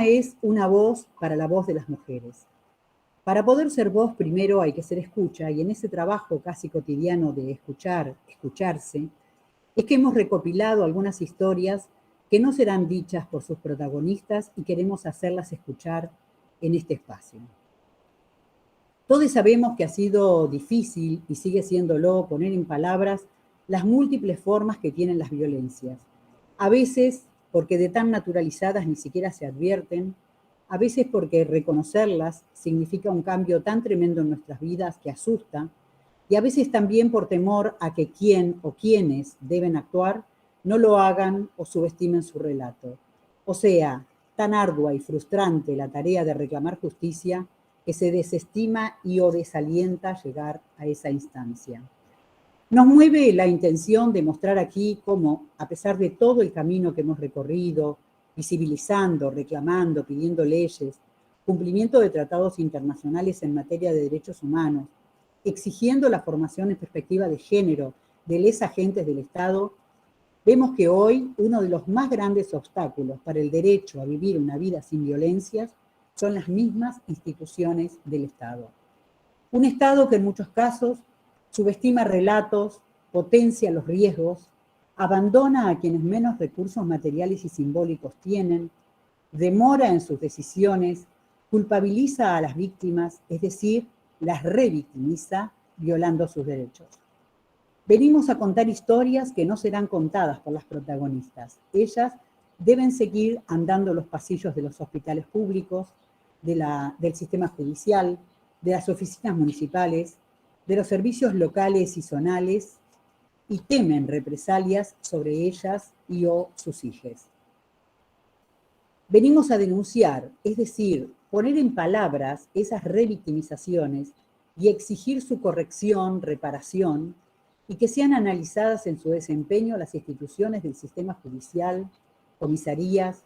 tema es una voz para la voz de las mujeres. Para poder ser voz, primero hay que ser escucha, y en ese trabajo casi cotidiano de escuchar, escucharse, es que hemos recopilado algunas historias que no serán dichas por sus protagonistas y queremos hacerlas escuchar en este espacio. Todos sabemos que ha sido difícil, y sigue siéndolo, poner en palabras las múltiples formas que tienen las violencias. A veces porque de tan naturalizadas ni siquiera se advierten, a veces porque reconocerlas significa un cambio tan tremendo en nuestras vidas que asusta, y a veces también por temor a que quien o quienes deben actuar no lo hagan o subestimen su relato. O sea, tan ardua y frustrante la tarea de reclamar justicia que se desestima y o desalienta llegar a esa instancia. Nos mueve la intención de mostrar aquí cómo, a pesar de todo el camino que hemos recorrido, visibilizando, reclamando, pidiendo leyes, cumplimiento de tratados internacionales en materia de derechos humanos, exigiendo la formación en perspectiva de género de los agentes del Estado, vemos que hoy uno de los más grandes obstáculos para el derecho a vivir una vida sin violencias son las mismas instituciones del Estado. Un Estado que en muchos casos subestima relatos, potencia los riesgos, abandona a quienes menos recursos materiales y simbólicos tienen, demora en sus decisiones, culpabiliza a las víctimas, es decir, las revictimiza, violando sus derechos. Venimos a contar historias que no serán contadas por las protagonistas. Ellas deben seguir andando los pasillos de los hospitales públicos, del sistema judicial, de las oficinas municipales, de los servicios locales y zonales, y temen represalias sobre ellas y o sus hijas. Venimos a denunciar, es decir, poner en palabras esas revictimizaciones y exigir su corrección, reparación, y que sean analizadas en su desempeño las instituciones del sistema judicial, comisarías,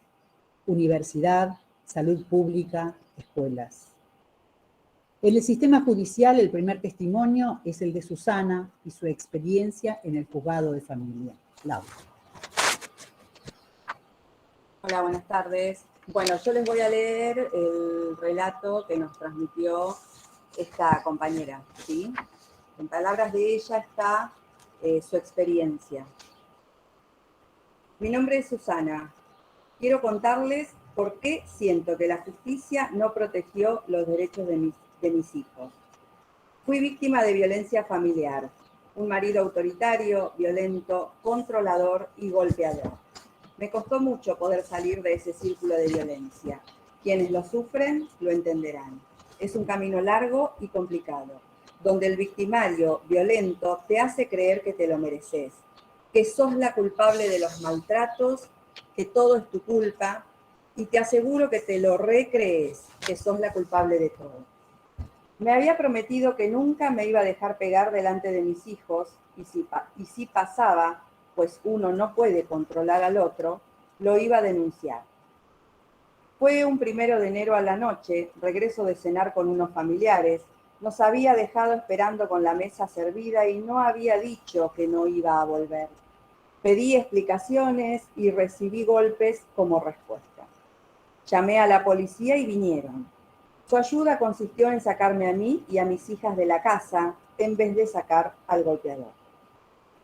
universidad, salud pública, escuelas. En el sistema judicial, el primer testimonio es el de Susana y su experiencia en el juzgado de familia. Laura. Hola, buenas tardes. Bueno, yo les voy a leer el relato que nos transmitió esta compañera, ¿sí? En palabras de ella está su experiencia. Mi nombre es Susana. Quiero contarles por qué siento que la justicia no protegió los derechos de mis hijos. Fui víctima de violencia familiar, un marido autoritario, violento, controlador y golpeador. Me costó mucho poder salir de ese círculo de violencia. Quienes lo sufren lo entenderán. Es un camino largo y complicado, donde el victimario violento te hace creer que te lo mereces, que sos la culpable de los maltratos, que todo es tu culpa, y te aseguro que te lo recrees, que sos la culpable de todo. Me había prometido que nunca me iba a dejar pegar delante de mis hijos, y si pasaba, pues uno no puede controlar al otro, lo iba a denunciar. Fue un 1 de enero a la noche, regreso de cenar con unos familiares, nos había dejado esperando con la mesa servida y no había dicho que no iba a volver. Pedí explicaciones y recibí golpes como respuesta. Llamé a la policía y vinieron. Su ayuda consistió en sacarme a mí y a mis hijas de la casa en vez de sacar al golpeador.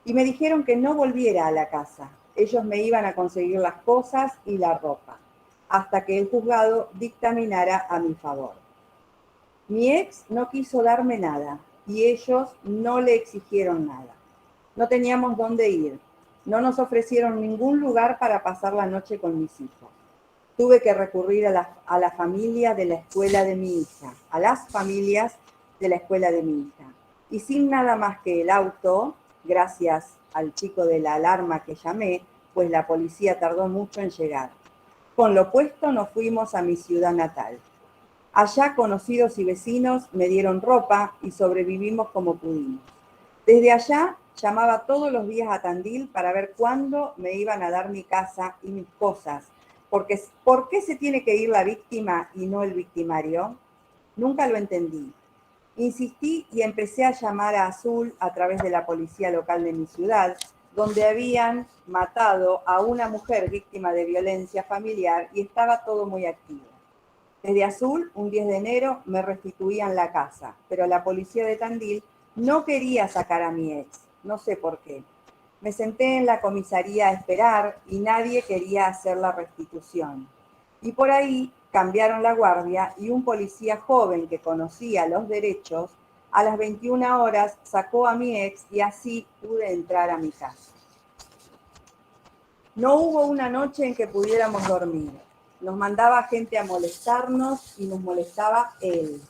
Y me dijeron que no volviera a la casa. Ellos me iban a conseguir las cosas y la ropa, hasta que el juzgado dictaminara a mi favor. Mi ex no quiso darme nada y ellos no le exigieron nada. No teníamos dónde ir. No nos ofrecieron ningún lugar para pasar la noche con mis hijos. Tuve que recurrir a la familia de la escuela de mi hija, a las familias de la escuela de mi hija. Y sin nada más que el auto, gracias al chico de la alarma que llamé, pues la policía tardó mucho en llegar. Con lo puesto nos fuimos a mi ciudad natal. Allá conocidos y vecinos me dieron ropa y sobrevivimos como pudimos. Desde allá llamaba todos los días a Tandil para ver cuándo me iban a dar mi casa y mis cosas. Porque, ¿por qué se tiene que ir la víctima y no el victimario? Nunca lo entendí. Insistí y empecé a llamar a Azul a través de la policía local de mi ciudad, donde habían matado a una mujer víctima de violencia familiar y estaba todo muy activo. Desde Azul, un 10 de enero, me restituían la casa, pero la policía de Tandil no quería sacar a mi ex, no sé por qué. Me senté en la comisaría a esperar y nadie quería hacer la restitución. Y por ahí cambiaron la guardia y un policía joven que conocía los derechos, a las 21 horas sacó a mi ex y así pude entrar a mi casa. No hubo una noche en que pudiéramos dormir. Nos mandaba gente a molestarnos y nos molestaba él.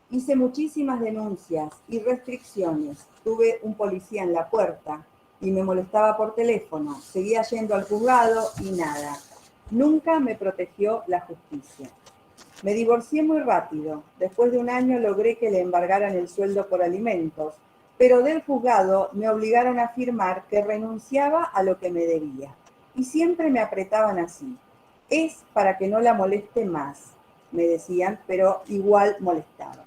Hice muchísimas denuncias y restricciones. Tuve un policía en la puerta y me molestaba por teléfono. Seguía yendo al juzgado y nada. Nunca me protegió la justicia. Me divorcié muy rápido. Después de un año logré que le embargaran el sueldo por alimentos, pero del juzgado me obligaron a firmar que renunciaba a lo que me debía. Y siempre me apretaban así. Es para que no la moleste más, me decían, pero igual molestaban.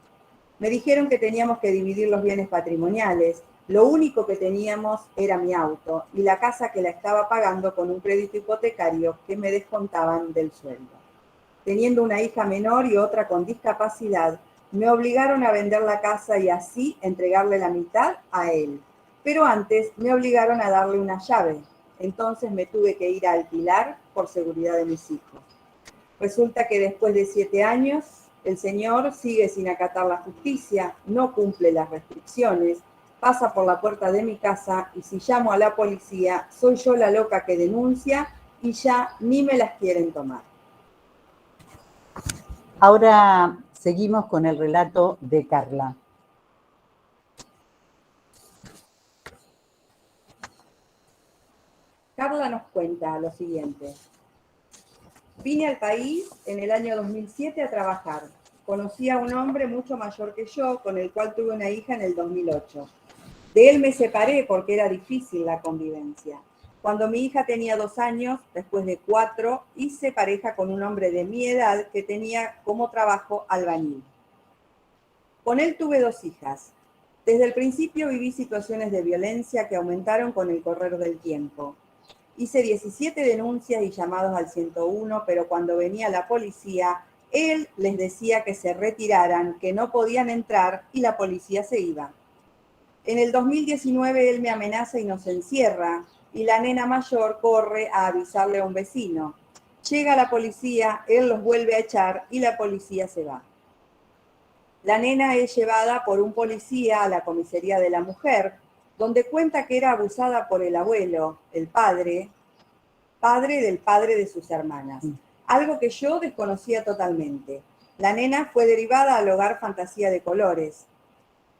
Me dijeron que teníamos que dividir los bienes patrimoniales. Lo único que teníamos era mi auto y la casa que la estaba pagando con un crédito hipotecario que me descontaban del sueldo. Teniendo una hija menor y otra con discapacidad, me obligaron a vender la casa y así entregarle la mitad a él. Pero antes me obligaron a darle una llave. Entonces me tuve que ir a alquilar por seguridad de mis hijos. Resulta que después de 7 años, el señor sigue sin acatar la justicia, no cumple las restricciones, pasa por la puerta de mi casa y si llamo a la policía, soy yo la loca que denuncia y ya ni me las quieren tomar. Ahora seguimos con el relato de Carla. Carla nos cuenta lo siguiente. Vine al país en el año 2007 a trabajar. Conocí a un hombre mucho mayor que yo, con el cual tuve una hija en el 2008. De él me separé porque era difícil la convivencia. Cuando mi hija tenía 2 años, después de 4, hice pareja con un hombre de mi edad que tenía como trabajo albañil. Con él tuve 2 hijas. Desde el principio viví situaciones de violencia que aumentaron con el correr del tiempo. Hice 17 denuncias y llamados al 101, pero cuando venía la policía, él les decía que se retiraran, que no podían entrar y la policía se iba. En el 2019 él me amenaza y nos encierra y la nena mayor corre a avisarle a un vecino. Llega la policía, él los vuelve a echar y la policía se va. La nena es llevada por un policía a la comisaría de la mujer, donde cuenta que era abusada por el abuelo, el padre del padre de sus hermanas. Algo que yo desconocía totalmente. La nena fue derivada al hogar Fantasía de Colores.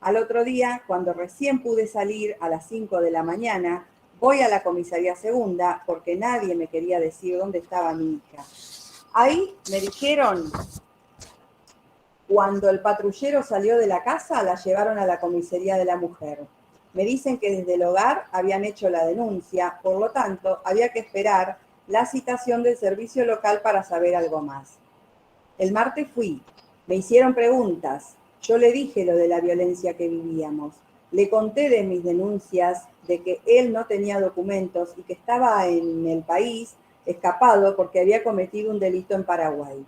Al otro día, cuando recién pude salir a las 5 de la mañana, voy a la comisaría segunda porque nadie me quería decir dónde estaba mi hija. Ahí me dijeron, cuando el patrullero salió de la casa, la llevaron a la comisaría de la mujer. Me dicen que desde el hogar habían hecho la denuncia, por lo tanto, había que esperar la citación del servicio local para saber algo más. El martes fui, me hicieron preguntas, yo le dije lo de la violencia que vivíamos, le conté de mis denuncias, de que él no tenía documentos y que estaba en el país escapado porque había cometido un delito en Paraguay.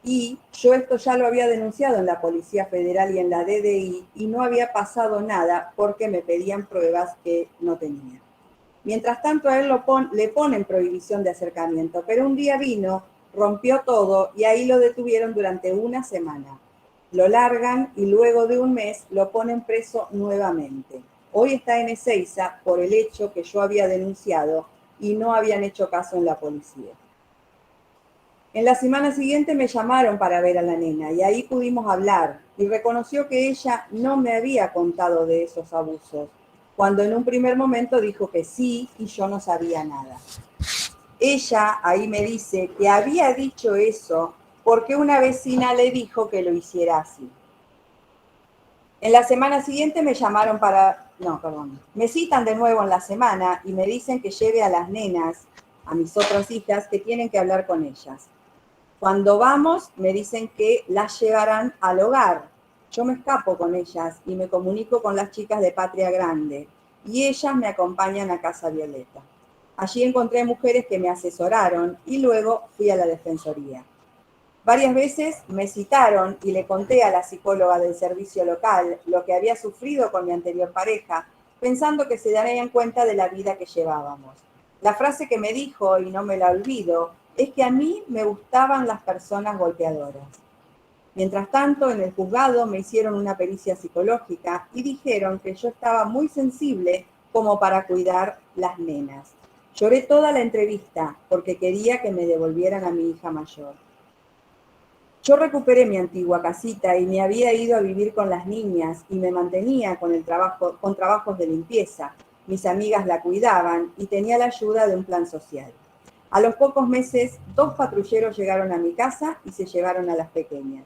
Y yo esto ya lo había denunciado en la Policía Federal y en la DDI y no había pasado nada porque me pedían pruebas que no tenía. Mientras tanto a él le ponen prohibición de acercamiento, pero un día vino, rompió todo y ahí lo detuvieron durante 1 semana. Lo largan y luego de 1 mes lo ponen preso nuevamente. Hoy está en Ezeiza por el hecho que yo había denunciado y no habían hecho caso en la policía. En la semana siguiente me llamaron para ver a la nena y ahí pudimos hablar y reconoció que ella no me había contado de esos abusos, cuando en un primer momento dijo que sí y yo no sabía nada. Ella ahí me dice que había dicho eso porque una vecina le dijo que lo hiciera así. En la semana siguiente me llamaron me citan de nuevo en la semana y me dicen que lleve a las nenas, a mis otras hijas, que tienen que hablar con ellas. Cuando vamos, me dicen que las llevarán al hogar. Yo me escapo con ellas y me comunico con las chicas de Patria Grande. y ellas me acompañan a Casa Violeta. Allí encontré mujeres que me asesoraron y luego fui a la Defensoría. Varias veces me citaron y le conté a la psicóloga del servicio local lo que había sufrido con mi anterior pareja, pensando que se darían cuenta de la vida que llevábamos. La frase que me dijo, y no me la olvido, es que a mí me gustaban las personas golpeadoras. Mientras tanto, en el juzgado me hicieron una pericia psicológica y dijeron que yo estaba muy sensible como para cuidar las nenas. Lloré toda la entrevista porque quería que me devolvieran a mi hija mayor. Yo recuperé mi antigua casita y me había ido a vivir con las niñas y me mantenía con trabajos de limpieza. Mis amigas la cuidaban y tenía la ayuda de un plan social. A los pocos meses, 2 patrulleros llegaron a mi casa y se llevaron a las pequeñas.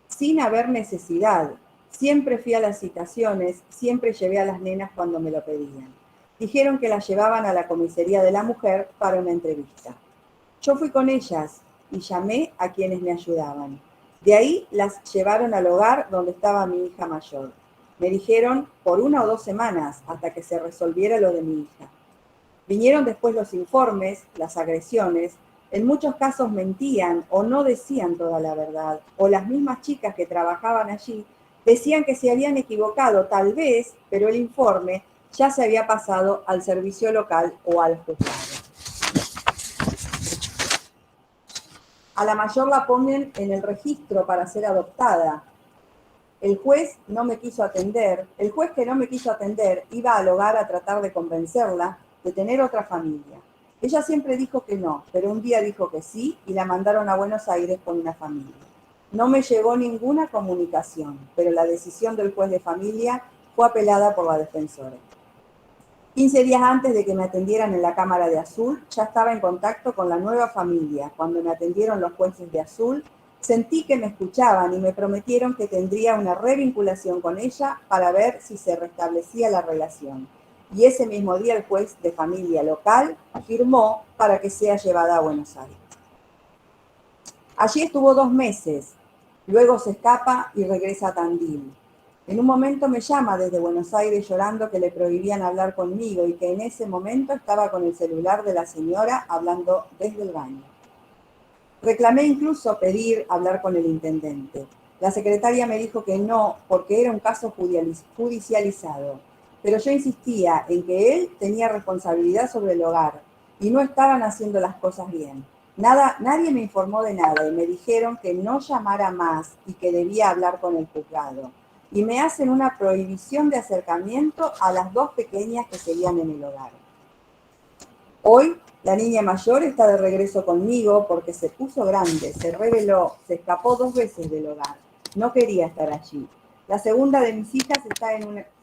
Sin haber necesidad. Siempre fui a las citaciones, siempre llevé a las nenas cuando me lo pedían. Dijeron que las llevaban a la comisaría de la mujer para una entrevista. Yo fui con ellas y llamé a quienes me ayudaban. De ahí las llevaron al hogar donde estaba mi hija mayor. Me dijeron por 1 o 2 semanas hasta que se resolviera lo de mi hija. Vinieron después los informes, las agresiones. En muchos casos mentían o no decían toda la verdad. O las mismas chicas que trabajaban allí decían que se habían equivocado, tal vez, pero el informe ya se había pasado al servicio local o al juzgado. A la mayor la ponen en el registro para ser adoptada. El juez que no me quiso atender iba al hogar a tratar de convencerla de tener otra familia. Ella siempre dijo que no, pero un día dijo que sí y la mandaron a Buenos Aires con una familia. No me llegó ninguna comunicación, pero la decisión del juez de familia fue apelada por la defensora. 15 días antes de que me atendieran en la Cámara de Azul, ya estaba en contacto con la nueva familia. Cuando me atendieron los jueces de Azul, sentí que me escuchaban y me prometieron que tendría una revinculación con ella para ver si se restablecía la relación. Y ese mismo día el juez de familia local firmó para que sea llevada a Buenos Aires. Allí estuvo 2 meses, luego se escapa y regresa a Tandil. En un momento me llama desde Buenos Aires llorando que le prohibían hablar conmigo y que en ese momento estaba con el celular de la señora hablando desde el baño. Reclamé incluso pedir hablar con el intendente. La secretaria me dijo que no, porque era un caso judicializado. Pero yo insistía en que él tenía responsabilidad sobre el hogar y no estaban haciendo las cosas bien. Nadie me informó de nada y me dijeron que no llamara más y que debía hablar con el juzgado. Y me hacen una prohibición de acercamiento a las 2 pequeñas que seguían en el hogar. Hoy, la niña mayor está de regreso conmigo porque se puso grande, se rebeló, se escapó 2 veces del hogar. No quería estar allí. La segunda de mis hijas está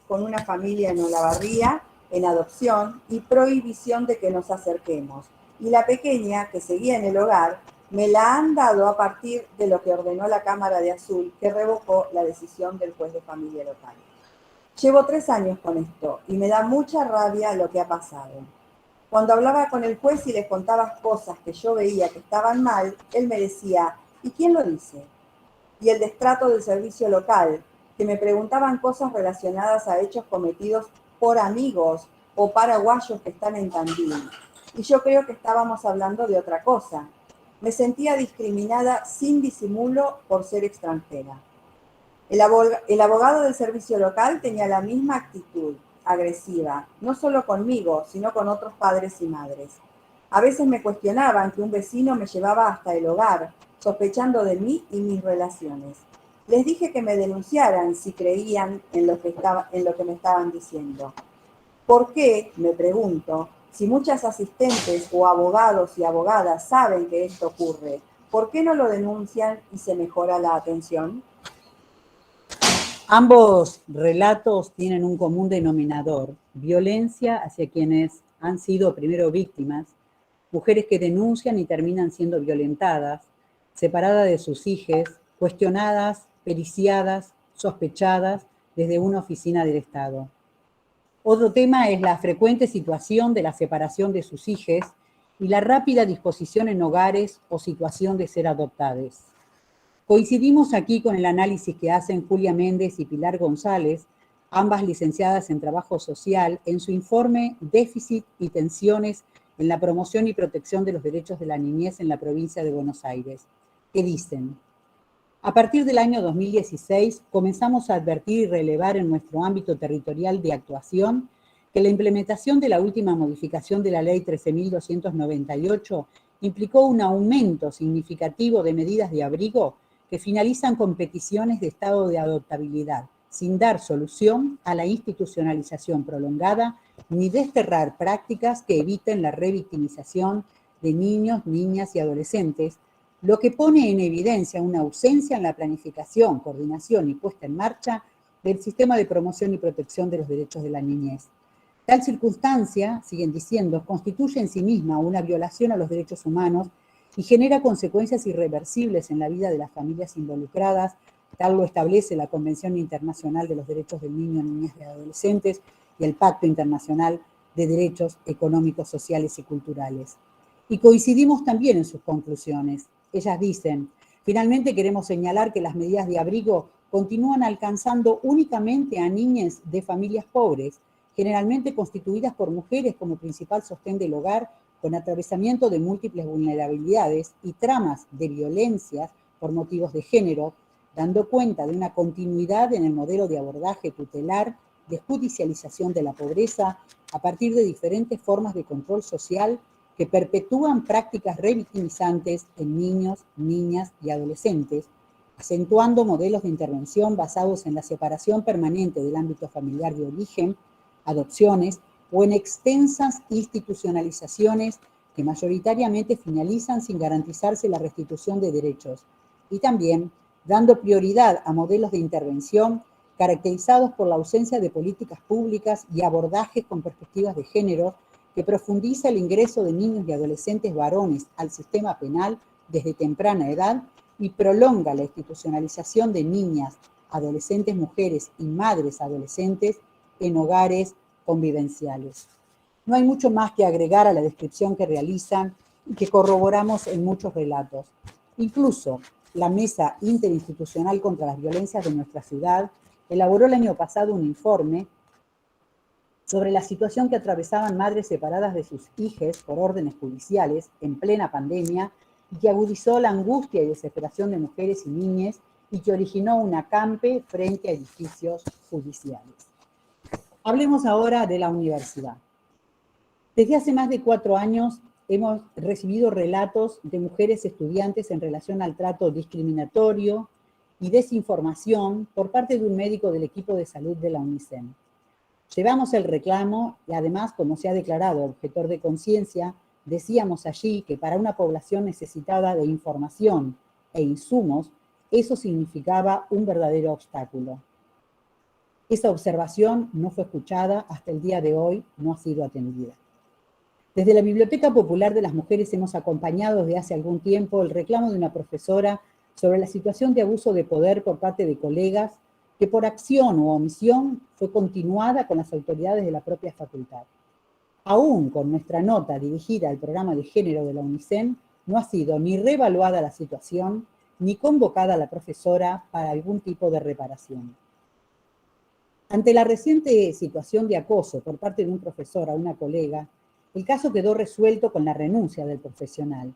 con una familia en Olavarría, en adopción y prohibición de que nos acerquemos. Y la pequeña, que seguía en el hogar, me la han dado a partir de lo que ordenó la Cámara de Azul, que revocó la decisión del juez de familia local. Llevo 3 años con esto y me da mucha rabia lo que ha pasado. Cuando hablaba con el juez y les contaba cosas que yo veía que estaban mal, él me decía, ¿y quién lo dice? Y el destrato del servicio local, que me preguntaban cosas relacionadas a hechos cometidos por amigos o paraguayos que están en Tandil. Y yo creo que estábamos hablando de otra cosa. Me sentía discriminada sin disimulo por ser extranjera. El abogado del servicio local tenía la misma actitud, agresiva, no solo conmigo, sino con otros padres y madres. A veces me cuestionaban que un vecino me llevaba hasta el hogar, sospechando de mí y mis relaciones. Les dije que me denunciaran si creían en lo que me estaban diciendo. ¿Por qué, me pregunto, si muchas asistentes o abogados y abogadas saben que esto ocurre, por qué no lo denuncian y se mejora la atención? Ambos relatos tienen un común denominador: violencia hacia quienes han sido primero víctimas, mujeres que denuncian y terminan siendo violentadas, separadas de sus hijos, cuestionadas, periciadas, sospechadas desde una oficina del Estado. Otro tema es la frecuente situación de la separación de sus hijos y la rápida disposición en hogares o situación de ser adoptadas. Coincidimos aquí con el análisis que hacen Julia Méndez y Pilar González ambas licenciadas en Trabajo Social, en su informe Déficit y tensiones en la promoción y protección de los derechos de la niñez en la provincia de Buenos Aires, que dicen: a partir del año 2016 comenzamos a advertir y relevar en nuestro ámbito territorial de actuación que la implementación de la última modificación de la Ley 13.298 implicó un aumento significativo de medidas de abrigo que finalizan con peticiones de estado de adoptabilidad, sin dar solución a la institucionalización prolongada ni desterrar prácticas que eviten la revictimización de niños, niñas y adolescentes, lo que pone en evidencia una ausencia en la planificación, coordinación y puesta en marcha del sistema de promoción y protección de los derechos de la niñez. Tal circunstancia, siguen diciendo, constituye en sí misma una violación a los derechos humanos y genera consecuencias irreversibles en la vida de las familias involucradas, tal lo establece la Convención Internacional de los Derechos del Niño, Niñas y Adolescentes y el Pacto Internacional de Derechos Económicos, Sociales y Culturales. Y coincidimos también en sus conclusiones. Ellas dicen: finalmente queremos señalar que las medidas de abrigo continúan alcanzando únicamente a niñas de familias pobres, generalmente constituidas por mujeres como principal sostén del hogar, con atravesamiento de múltiples vulnerabilidades y tramas de violencias por motivos de género, dando cuenta de una continuidad en el modelo de abordaje tutelar de judicialización de la pobreza a partir de diferentes formas de control social que perpetúan prácticas revictimizantes en niños, niñas y adolescentes, acentuando modelos de intervención basados en la separación permanente del ámbito familiar de origen, adopciones o en extensas institucionalizaciones que mayoritariamente finalizan sin garantizarse la restitución de derechos, y también dando prioridad a modelos de intervención caracterizados por la ausencia de políticas públicas y abordajes con perspectivas de género que profundiza el ingreso de niños y adolescentes varones al sistema penal desde temprana edad y prolonga la institucionalización de niñas, adolescentes mujeres y madres adolescentes en hogares convivenciales. No hay mucho más que agregar a la descripción que realizan y que corroboramos en muchos relatos. Incluso la Mesa Interinstitucional contra las Violencias de nuestra ciudad elaboró el año pasado un informe sobre la situación que atravesaban madres separadas de sus hijos por órdenes judiciales en plena pandemia y que agudizó la angustia y desesperación de mujeres y niñas y que originó un acampe frente a edificios judiciales. Hablemos ahora de la universidad. Desde hace más de 4 años hemos recibido relatos de mujeres estudiantes en relación al trato discriminatorio y desinformación por parte de un médico del equipo de salud de la UNICEN. Llevamos el reclamo y además, como se ha declarado objetor de conciencia, decíamos allí que para una población necesitada de información e insumos, eso significaba un verdadero obstáculo. Esa observación no fue escuchada, hasta el día de hoy no ha sido atendida. Desde la Biblioteca Popular de las Mujeres hemos acompañado desde hace algún tiempo el reclamo de una profesora sobre la situación de abuso de poder por parte de colegas que por acción u omisión fue continuada con las autoridades de la propia facultad. Aún con nuestra nota dirigida al programa de género de la UNICEN, no ha sido ni reevaluada la situación, ni convocada a la profesora para algún tipo de reparación. Ante la reciente situación de acoso por parte de un profesor a una colega, el caso quedó resuelto con la renuncia del profesional.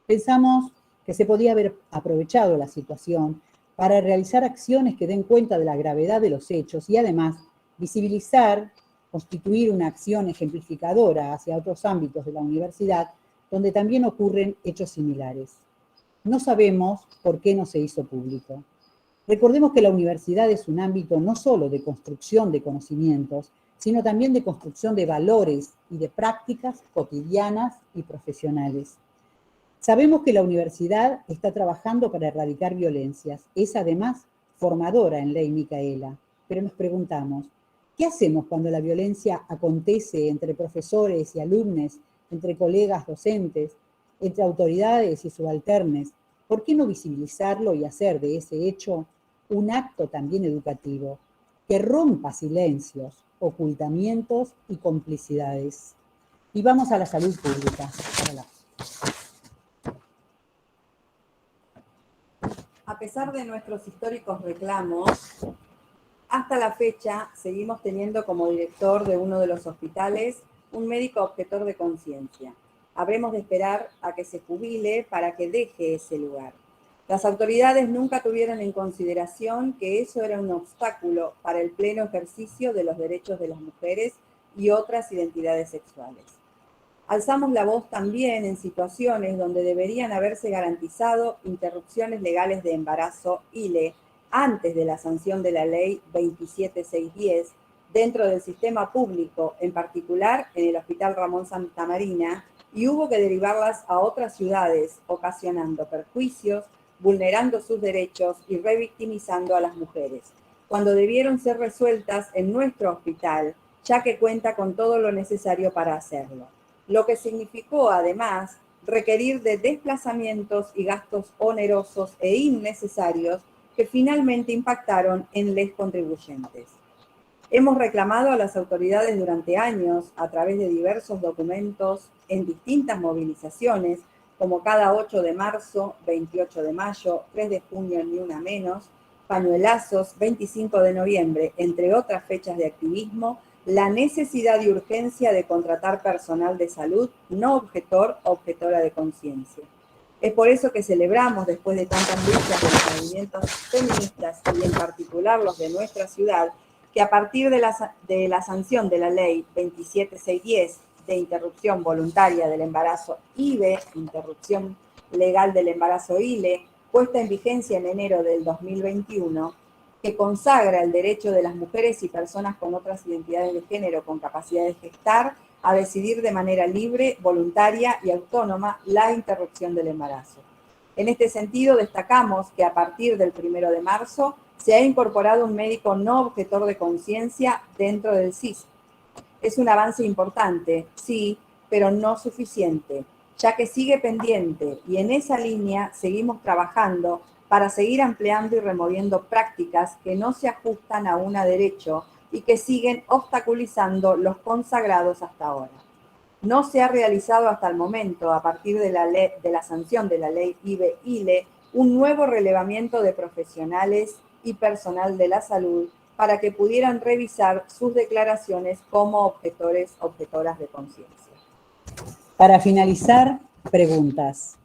Pensamos que se podía haber aprovechado la situación para realizar acciones que den cuenta de la gravedad de los hechos y además visibilizar, constituir una acción ejemplificadora hacia otros ámbitos de la universidad donde también ocurren hechos similares. No sabemos por qué no se hizo público. Recordemos que la universidad es un ámbito no solo de construcción de conocimientos, sino también de construcción de valores y de prácticas cotidianas y profesionales. Sabemos que la universidad está trabajando para erradicar violencias. Es además formadora en Ley Micaela. Pero nos preguntamos, ¿qué hacemos cuando la violencia acontece entre profesores y alumnos, entre colegas docentes, entre autoridades y subalternes? ¿Por qué no visibilizarlo y hacer de ese hecho un acto también educativo que rompa silencios, ocultamientos y complicidades? Y vamos a la salud pública. A pesar de nuestros históricos reclamos, Hasta la fecha, seguimos teniendo como director de uno de los hospitales un médico objetor de conciencia. Habremos de esperar a que se jubile para que deje ese lugar. Las autoridades nunca tuvieron en consideración que eso era un obstáculo para el pleno ejercicio de los derechos de las mujeres y otras identidades sexuales. Alzamos la voz también en situaciones donde deberían haberse garantizado interrupciones legales de embarazo ILE antes de la sanción de la ley 27610 dentro del sistema público, en particular en el Hospital Ramón Santa Marina, y hubo que derivarlas a otras ciudades, ocasionando perjuicios, vulnerando sus derechos y revictimizando a las mujeres, cuando debieron ser resueltas en nuestro hospital, ya que cuenta con todo lo necesario para hacerlo. Lo que significó, además, requerir de desplazamientos y gastos onerosos e innecesarios que finalmente impactaron en los contribuyentes. Hemos reclamado a las autoridades durante años, a través de diversos documentos, en distintas movilizaciones, como cada 8 de marzo, 28 de mayo, 3 de junio, ni una menos, pañuelazos, 25 de noviembre, entre otras fechas de activismo, la necesidad y urgencia de contratar personal de salud no objetor o objetora de conciencia. Es por eso que celebramos, después de tantas luchas de los movimientos feministas y en particular los de nuestra ciudad, que a partir de la sanción de la ley 27610 de interrupción voluntaria del embarazo IVE, interrupción legal del embarazo ILE, puesta en vigencia en enero del 2021, que consagra el derecho de las mujeres y personas con otras identidades de género con capacidad de gestar a decidir de manera libre, voluntaria y autónoma la interrupción del embarazo. En este sentido, destacamos que a partir del 1 de marzo se ha incorporado un médico no objetor de conciencia dentro del SIS. Es un avance importante, sí, pero no suficiente, ya que sigue pendiente y en esa línea seguimos trabajando para seguir ampliando y removiendo prácticas que no se ajustan aún a derecho y que siguen obstaculizando los consagrados hasta ahora. No se ha realizado hasta el momento, a partir de la sanción de la ley IVE-ILE, un nuevo relevamiento de profesionales y personal de la salud para que pudieran revisar sus declaraciones como objetores, objetoras de conciencia. Para finalizar, preguntas.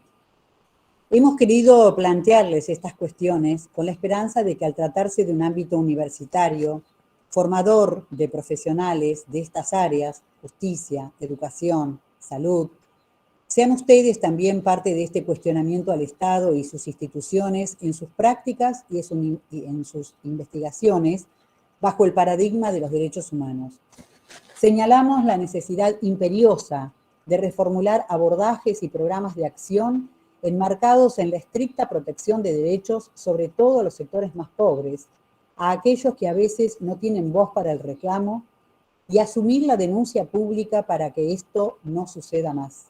Hemos querido plantearles estas cuestiones con la esperanza de que al tratarse de un ámbito universitario, formador de profesionales de estas áreas, justicia, educación, salud, sean ustedes también parte de este cuestionamiento al Estado y sus instituciones en sus prácticas y en sus investigaciones bajo el paradigma de los derechos humanos. Señalamos la necesidad imperiosa de reformular abordajes y programas de acción enmarcados en la estricta protección de derechos, sobre todo a los sectores más pobres, a aquellos que a veces no tienen voz para el reclamo, y asumir la denuncia pública para que esto no suceda más.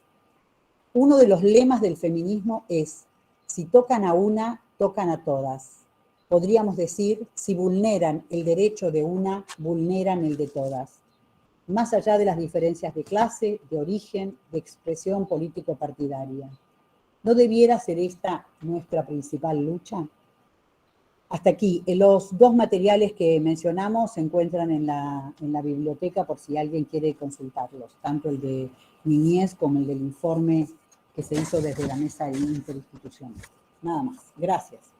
Uno de los lemas del feminismo es: si tocan a una, tocan a todas. Podríamos decir, si vulneran el derecho de una, vulneran el de todas. Más allá de las diferencias de clase, de origen, de expresión político-partidaria. ¿No debiera ser esta nuestra principal lucha? Hasta aquí. Los dos materiales que mencionamos se encuentran en la biblioteca por si alguien quiere consultarlos, tanto el de niñez como el del informe que se hizo desde la mesa interinstitucional. Nada más. Gracias.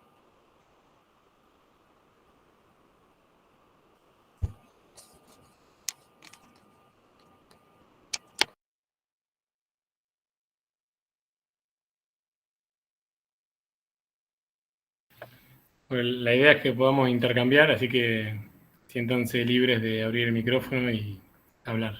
Bueno, la idea es que podamos intercambiar, así que siéntanse libres de abrir el micrófono y hablar.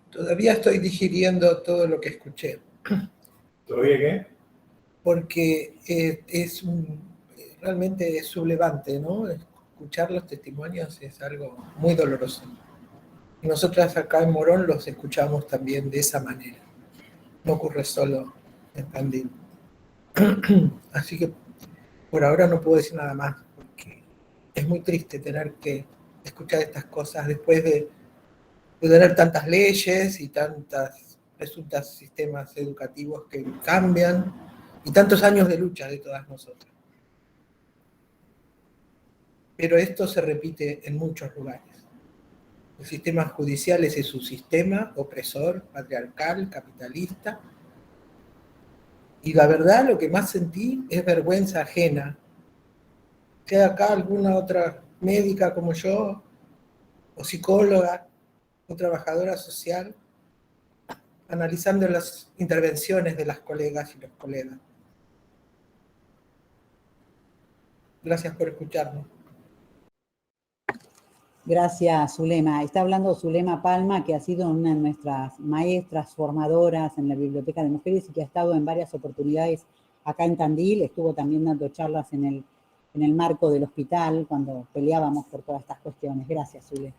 Todavía estoy digiriendo todo lo que escuché. ¿Todavía qué? Porque realmente es sublevante, ¿no? Escuchar los testimonios es algo muy doloroso. Y nosotras acá en Morón los escuchamos también de esa manera. No ocurre solo en Tandil. Así que por ahora no puedo decir nada más, porque es muy triste tener que escuchar estas cosas después de tener tantas leyes y tantas presuntas sistemas educativos que cambian y tantos años de lucha de todas nosotras. Pero esto se repite en muchos lugares. El sistema judicial es un sistema opresor, patriarcal, capitalista. Y la verdad, lo que más sentí es vergüenza ajena. Que acá alguna otra médica como yo, o psicóloga, o trabajadora social, analizando las intervenciones de las colegas y los colegas. Gracias por escucharnos. Gracias, Zulema. Está hablando Zulema Palma, que ha sido una de nuestras maestras formadoras en la Biblioteca de Mujeres y que ha estado en varias oportunidades acá en Tandil. Estuvo también dando charlas en el marco del hospital cuando peleábamos por todas estas cuestiones. Gracias, Zule.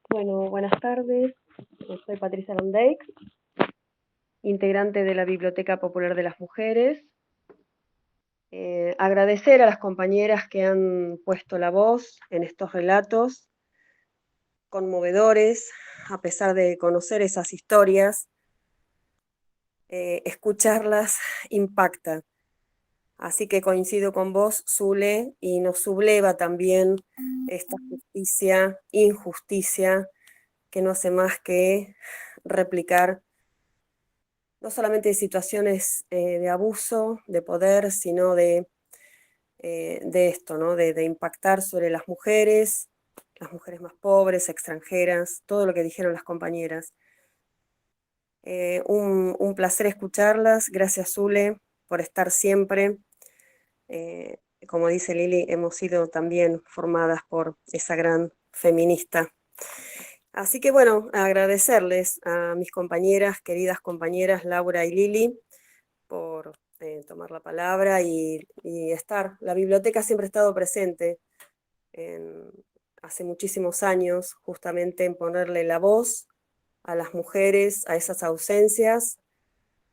Bueno, buenas tardes. Soy Patricia Landeix, integrante de la Biblioteca Popular de las Mujeres. Agradecer a las compañeras que han puesto la voz en estos relatos conmovedores, a pesar de conocer esas historias. Escucharlas impacta. Así que coincido con vos, Zule, y nos subleva también esta justicia, injusticia, que no hace más que replicar no solamente situaciones de abuso, de poder, sino de esto, ¿no? De impactar sobre las mujeres más pobres, extranjeras, todo lo que dijeron las compañeras. Un placer escucharlas. Gracias, Zule, por estar siempre. Como dice Lili, hemos sido también formadas por esa gran feminista. Así que bueno, agradecerles a mis compañeras, queridas compañeras Laura y Lili, por tomar la palabra y estar. La biblioteca siempre ha estado presente hace muchísimos años, justamente en ponerle la voz a las mujeres, a esas ausencias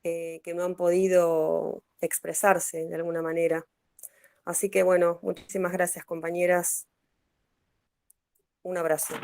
que no han podido expresarse de alguna manera. Así que bueno, muchísimas gracias, compañeras. Un abrazo.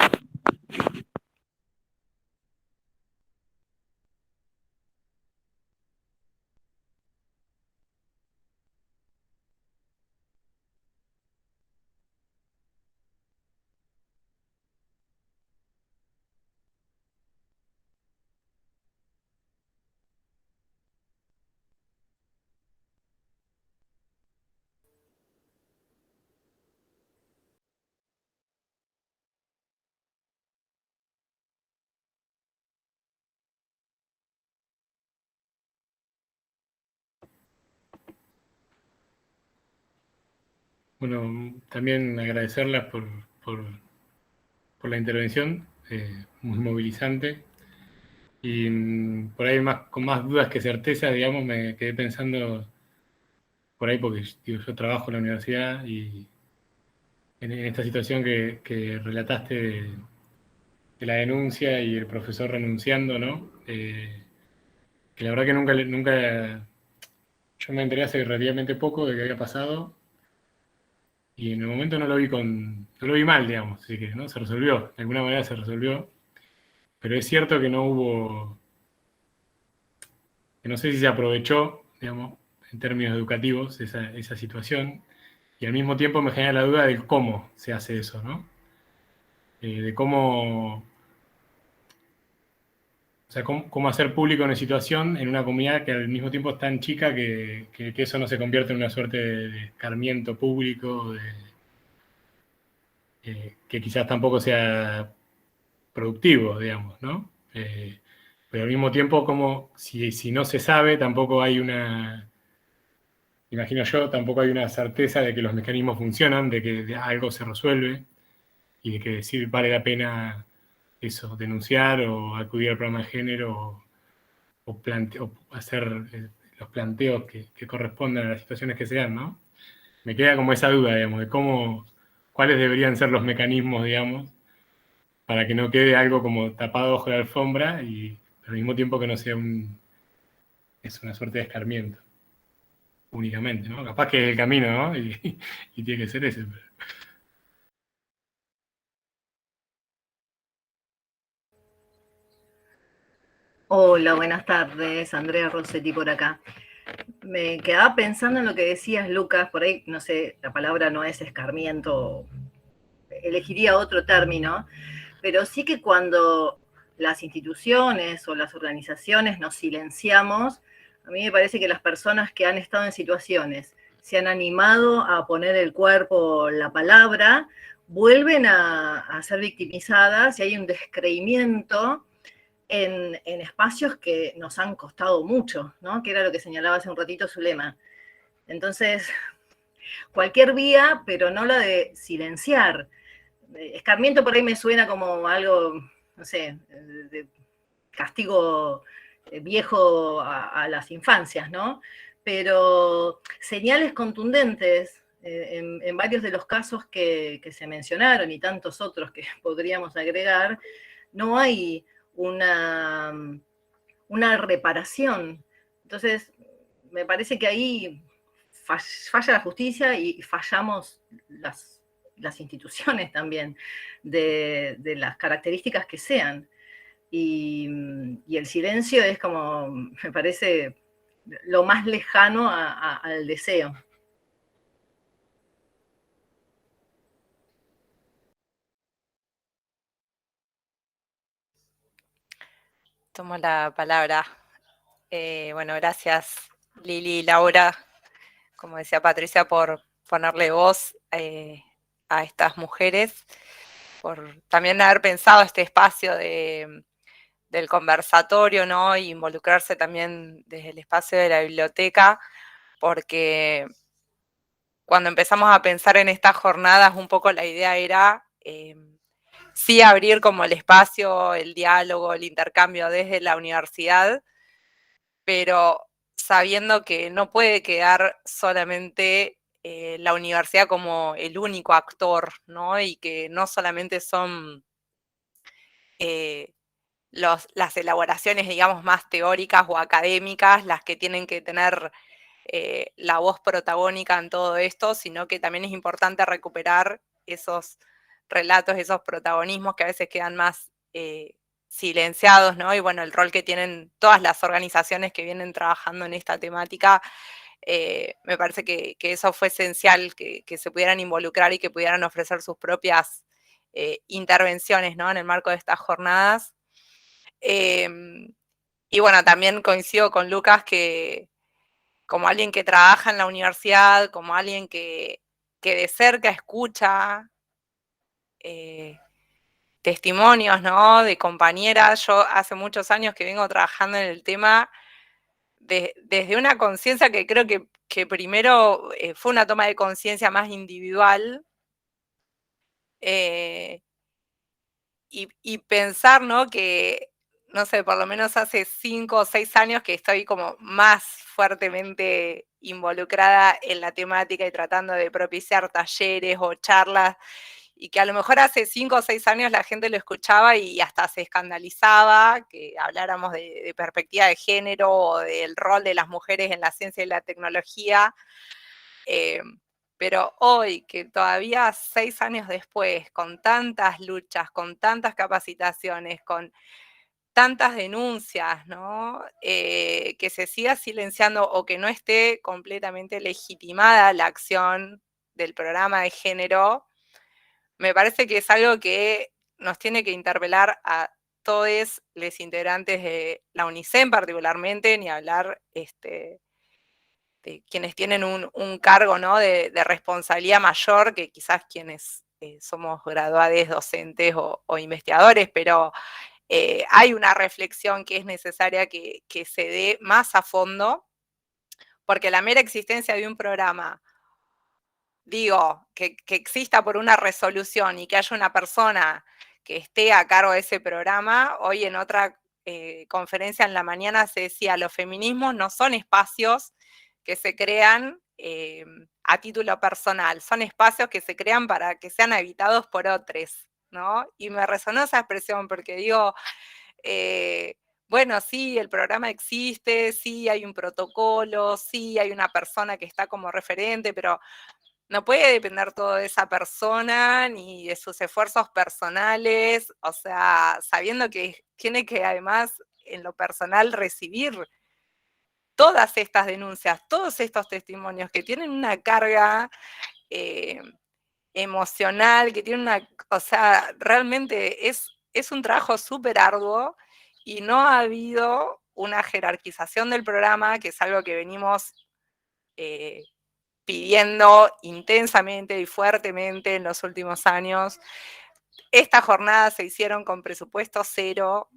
Bueno, también agradecerlas por la intervención, muy movilizante. Y por ahí con más dudas que certezas, digamos, me quedé pensando por ahí porque digo, yo trabajo en la universidad y en esta situación que relataste de la denuncia y el profesor renunciando, ¿no? Que la verdad que nunca, yo me enteré hace relativamente poco de que había pasado y en el momento no lo vi mal, digamos, así que, ¿no? Se resolvió, de alguna manera se resolvió, pero es cierto que no hubo, que no sé si se aprovechó, digamos, en términos educativos esa situación, y al mismo tiempo me genera la duda de cómo se hace eso, ¿no? De cómo O sea, cómo hacer público una situación en una comunidad que al mismo tiempo es tan chica que eso no se convierte en una suerte de escarmiento público, que quizás tampoco sea productivo, digamos, ¿no? Pero al mismo tiempo, como si no se sabe, tampoco hay una, imagino yo, tampoco hay una certeza de que los mecanismos funcionan, de que algo se resuelve y de que sí vale la pena eso, denunciar o acudir al programa de género o hacer los planteos que correspondan a las situaciones que se dan, ¿no? Me queda como esa duda, digamos, de cuáles deberían ser los mecanismos, digamos, para que no quede algo como tapado bajo la alfombra, pero al mismo tiempo que no sea es una suerte de escarmiento, únicamente, ¿no? Capaz que es el camino, ¿no? Y tiene que ser ese. Hola, buenas tardes. Andrea Rossetti por acá. Me quedaba pensando en lo que decías, Lucas, por ahí, no sé, la palabra no es escarmiento, elegiría otro término, pero sí que cuando las instituciones o las organizaciones nos silenciamos, a mí me parece que las personas que han estado en situaciones, se han animado a poner el cuerpo, la palabra, vuelven a ser victimizadas y hay un descreimiento en espacios que nos han costado mucho, ¿no? Que era lo que señalaba hace un ratito Zulema. Entonces, cualquier vía, pero no la de silenciar. Escarmiento por ahí me suena como algo, no sé, de castigo viejo a las infancias, ¿no? Pero señales contundentes en varios de los casos que se mencionaron y tantos otros que podríamos agregar, no hay una reparación. Entonces, me parece que ahí falla la justicia y fallamos las instituciones también, de las características que sean. Y el silencio es como, me parece, lo más lejano al deseo. Tomo la palabra. Bueno, gracias Lili y Laura, como decía Patricia, por ponerle voz a estas mujeres, por también haber pensado este espacio del conversatorio, ¿no? Y involucrarse también desde el espacio de la biblioteca, porque cuando empezamos a pensar en estas jornadas, un poco la idea era sí abrir como el espacio, el diálogo, el intercambio desde la universidad, pero sabiendo que no puede quedar solamente la universidad como el único actor, ¿no? Y que no solamente son las elaboraciones, digamos, más teóricas o académicas las que tienen que tener la voz protagónica en todo esto, sino que también es importante recuperar esos relatos, esos protagonismos que a veces quedan más silenciados, ¿no? Y bueno, el rol que tienen todas las organizaciones que vienen trabajando en esta temática, me parece que eso fue esencial, que se pudieran involucrar y que pudieran ofrecer sus propias intervenciones, ¿no? En el marco de estas jornadas. Y bueno, también coincido con Lucas que como alguien que trabaja en la universidad, como alguien que de cerca escucha testimonios, ¿no? De compañeras. Yo hace muchos años que vengo trabajando en el tema desde una conciencia que creo que primero fue una toma de conciencia más individual, y pensar, ¿no? Que, no sé, por lo menos hace 5 o 6 años que estoy como más fuertemente involucrada en la temática y tratando de propiciar talleres o charlas, y que a lo mejor hace 5 o 6 años la gente lo escuchaba y hasta se escandalizaba que habláramos de perspectiva de género o del rol de las mujeres en la ciencia y la tecnología. Pero hoy, que todavía 6 años después, con tantas luchas, con tantas capacitaciones, con tantas denuncias, ¿no? Que se siga silenciando o que no esté completamente legitimada la acción del programa de género, me parece que es algo que nos tiene que interpelar a todos los integrantes de la UNICEN particularmente, ni hablar de quienes tienen un cargo, ¿no?, de responsabilidad mayor que quizás quienes somos graduados docentes o investigadores, pero hay una reflexión que es necesaria que se dé más a fondo, porque la mera existencia de un programa, digo, que exista por una resolución y que haya una persona que esté a cargo de ese programa. Hoy en otra conferencia en la mañana se decía, los feminismos no son espacios que se crean a título personal, son espacios que se crean para que sean habitados por otros, ¿no? Y me resonó esa expresión porque digo, bueno, sí, el programa existe, sí hay un protocolo, sí hay una persona que está como referente, pero no puede depender todo de esa persona ni de sus esfuerzos personales, o sea, sabiendo que tiene que además en lo personal recibir todas estas denuncias, todos estos testimonios que tienen una carga emocional, que tienen una, o sea, realmente es un trabajo súper arduo y no ha habido una jerarquización del programa, que es algo que venimos pidiendo intensamente y fuertemente en los últimos años. Estas jornadas se hicieron con presupuesto cero.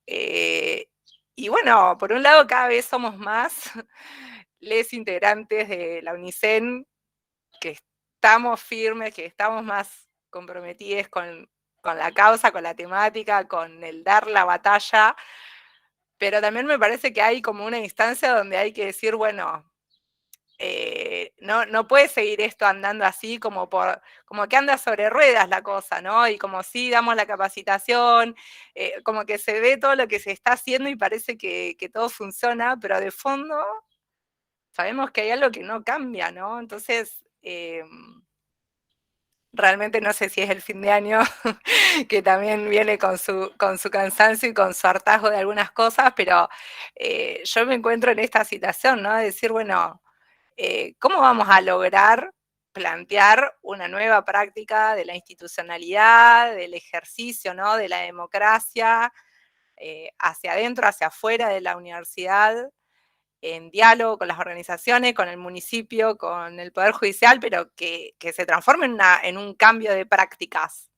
Y bueno, por un lado cada vez somos más les integrantes de la UNICEN que estamos firmes, que estamos más comprometidos con la causa, con la temática, con el dar la batalla, pero también me parece que hay como una instancia donde hay que decir, bueno, no puede seguir esto andando así como que anda sobre ruedas la cosa, ¿no? Y como sí damos la capacitación, como que se ve todo lo que se está haciendo y parece que todo funciona, pero de fondo sabemos que hay algo que no cambia, ¿no? Entonces, realmente no sé si es el fin de año, que también viene con su cansancio y con su hartazgo de algunas cosas, pero yo me encuentro en esta situación, ¿no? De decir, bueno, ¿cómo vamos a lograr plantear una nueva práctica de la institucionalidad, del ejercicio, ¿no?, de la democracia, hacia adentro, hacia afuera de la universidad, en diálogo con las organizaciones, con el municipio, con el Poder Judicial, pero que se transforme en un cambio de prácticas?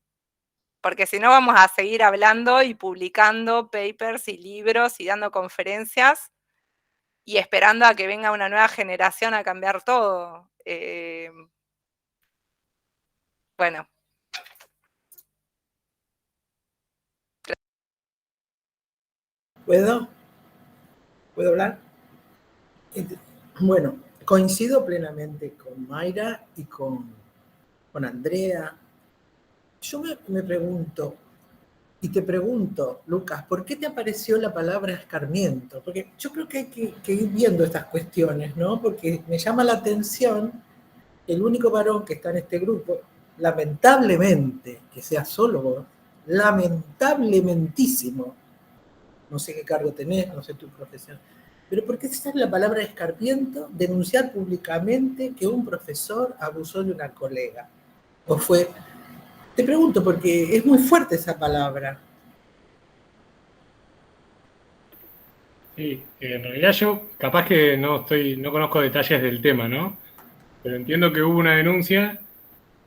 Porque si no vamos a seguir hablando y publicando papers y libros y dando conferencias y esperando a que venga una nueva generación a cambiar todo. Bueno. ¿Puedo hablar? Bueno, coincido plenamente con Mayra y con Andrea. Yo me pregunto, y te pregunto, Lucas, ¿por qué te apareció la palabra escarmiento? Porque yo creo que hay que ir viendo estas cuestiones, ¿no? Porque me llama la atención el único varón que está en este grupo, lamentablemente, que sea solo vos, lamentablementísimo, no sé qué cargo tenés, no sé tu profesión, pero ¿por qué está la palabra escarmiento? Denunciar públicamente que un profesor abusó de una colega. O fue... Te pregunto porque es muy fuerte esa palabra. Sí, en realidad yo capaz que no conozco detalles del tema, ¿no? Pero entiendo que hubo una denuncia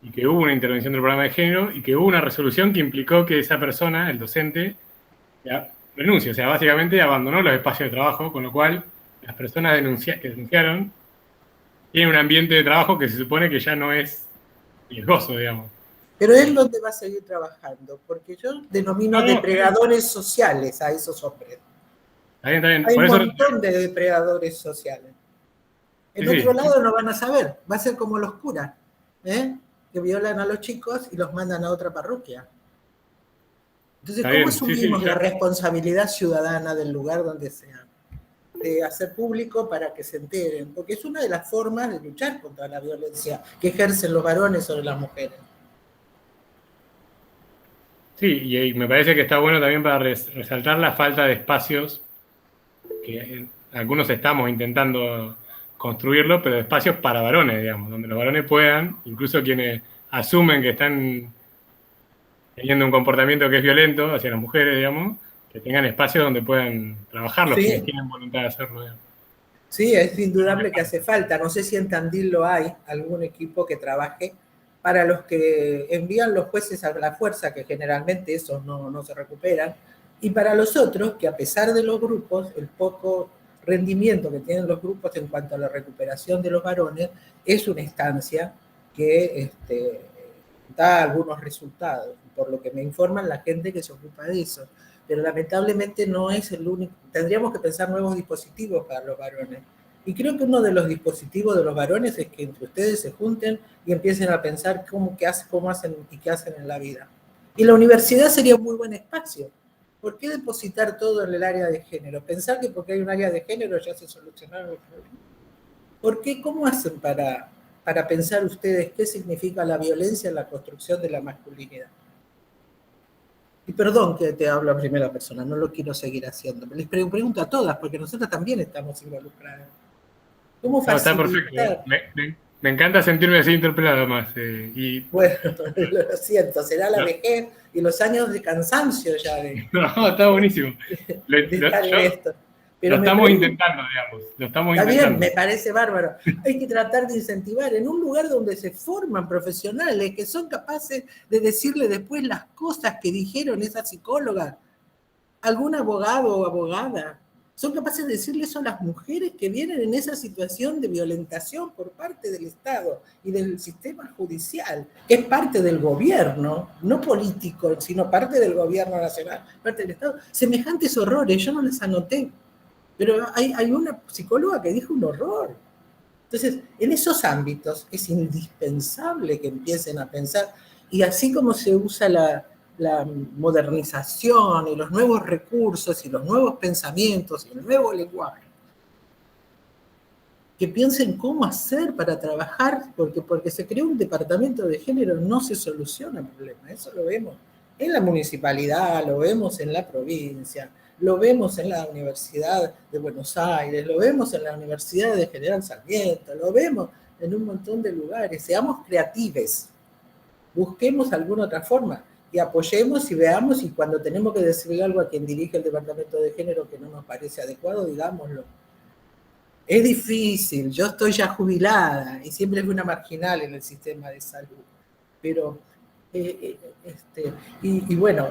y que hubo una intervención del programa de género y que hubo una resolución que implicó que esa persona, el docente, ya renuncie. O sea, básicamente abandonó los espacios de trabajo, con lo cual las personas que denunciaron tienen un ambiente de trabajo que se supone que ya no es riesgoso, digamos. Pero él dónde va a seguir trabajando, porque yo denomino depredadores sociales a esos hombres. Está bien. Hay por un eso... montón de depredadores sociales. En otro lado no van a saber, va a ser como los curas, que violan a los chicos y los mandan a otra parroquia. Entonces, ¿cómo asumimos la responsabilidad ciudadana del lugar donde sea? De hacer público para que se enteren, porque es una de las formas de luchar contra la violencia que ejercen los varones sobre las mujeres. Sí, y me parece que está bueno también para resaltar la falta de espacios, que algunos estamos intentando construirlo, pero espacios para varones, digamos, donde los varones puedan, incluso quienes asumen que están teniendo un comportamiento que es violento hacia las mujeres, digamos, que tengan espacios donde puedan trabajar los Sí. que tienen voluntad de hacerlo. Digamos. Sí, es indudable que hace falta. No sé si en Tandil lo hay, algún equipo que trabaje para los que envían los jueces a la fuerza, que generalmente esos no se recuperan, y para los otros que a pesar de los grupos, el poco rendimiento que tienen los grupos en cuanto a la recuperación de los varones, es una instancia que da algunos resultados, por lo que me informan la gente que se ocupa de eso. Pero lamentablemente no es el único. Tendríamos que pensar nuevos dispositivos para los varones. Y creo que uno de los dispositivos de los varones es que entre ustedes se junten y empiecen a pensar cómo hacen y qué hacen en la vida. Y la universidad sería un muy buen espacio. ¿Por qué depositar todo en el área de género? Pensar que porque hay un área de género ya se solucionaron los problemas. ¿Por qué? ¿Cómo hacen para pensar ustedes qué significa la violencia en la construcción de la masculinidad? Y perdón que te hablo en primera persona, no lo quiero seguir haciendo. Les pregunto a todas, porque nosotros también estamos involucradas. ¿Cómo Está facilitar? perfecto. Me encanta sentirme así interpelado más. Bueno, lo siento, será la vejez y los años de cansancio ya de está buenísimo. estar en esto. Pero lo estamos intentando, digamos. Lo estamos está intentando. bien, me parece bárbaro. Hay que tratar de incentivar en un lugar donde se forman profesionales que son capaces de decirle después las cosas que dijeron esas psicólogas. Algún abogado o abogada son capaces de decirle eso a las mujeres que vienen en esa situación de violentación por parte del Estado y del sistema judicial, que es parte del gobierno, no político, sino parte del gobierno nacional, parte del Estado. Semejantes horrores, yo no les anoté, pero hay una psicóloga que dijo un horror. Entonces, en esos ámbitos es indispensable que empiecen a pensar, y así como se usa la modernización y los nuevos recursos y los nuevos pensamientos y el nuevo lenguaje, que piensen cómo hacer para trabajar, porque se creó un departamento de género no se soluciona el problema. Eso lo vemos en la municipalidad, lo vemos en la provincia, lo vemos en la Universidad de Buenos Aires, lo vemos en la Universidad de General Sarmiento, lo vemos en un montón de lugares. Seamos creativos, busquemos alguna otra forma y apoyemos y veamos, y cuando tenemos que decirle algo a quien dirige el departamento de género que no nos parece adecuado, digámoslo. Es difícil, yo estoy ya jubilada y siempre fui una marginal en el sistema de salud, pero bueno,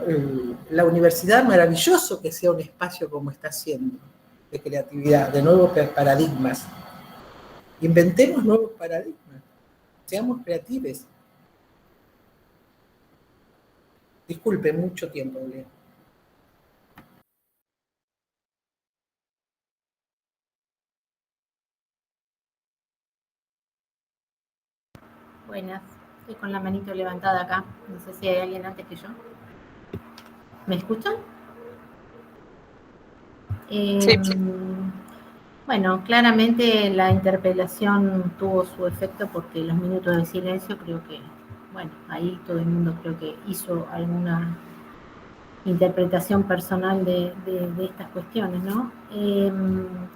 la universidad, maravilloso que sea un espacio como está siendo, de creatividad, de nuevos paradigmas. Inventemos nuevos paradigmas, seamos creativos. Disculpe, mucho tiempo, Leo. Buenas, estoy con la manito levantada acá. No sé si hay alguien antes que yo. ¿Me escuchan? Sí. Bueno, claramente la interpelación tuvo su efecto porque los minutos de silencio creo que, bueno, ahí todo el mundo creo que hizo alguna interpretación personal de estas cuestiones, ¿no?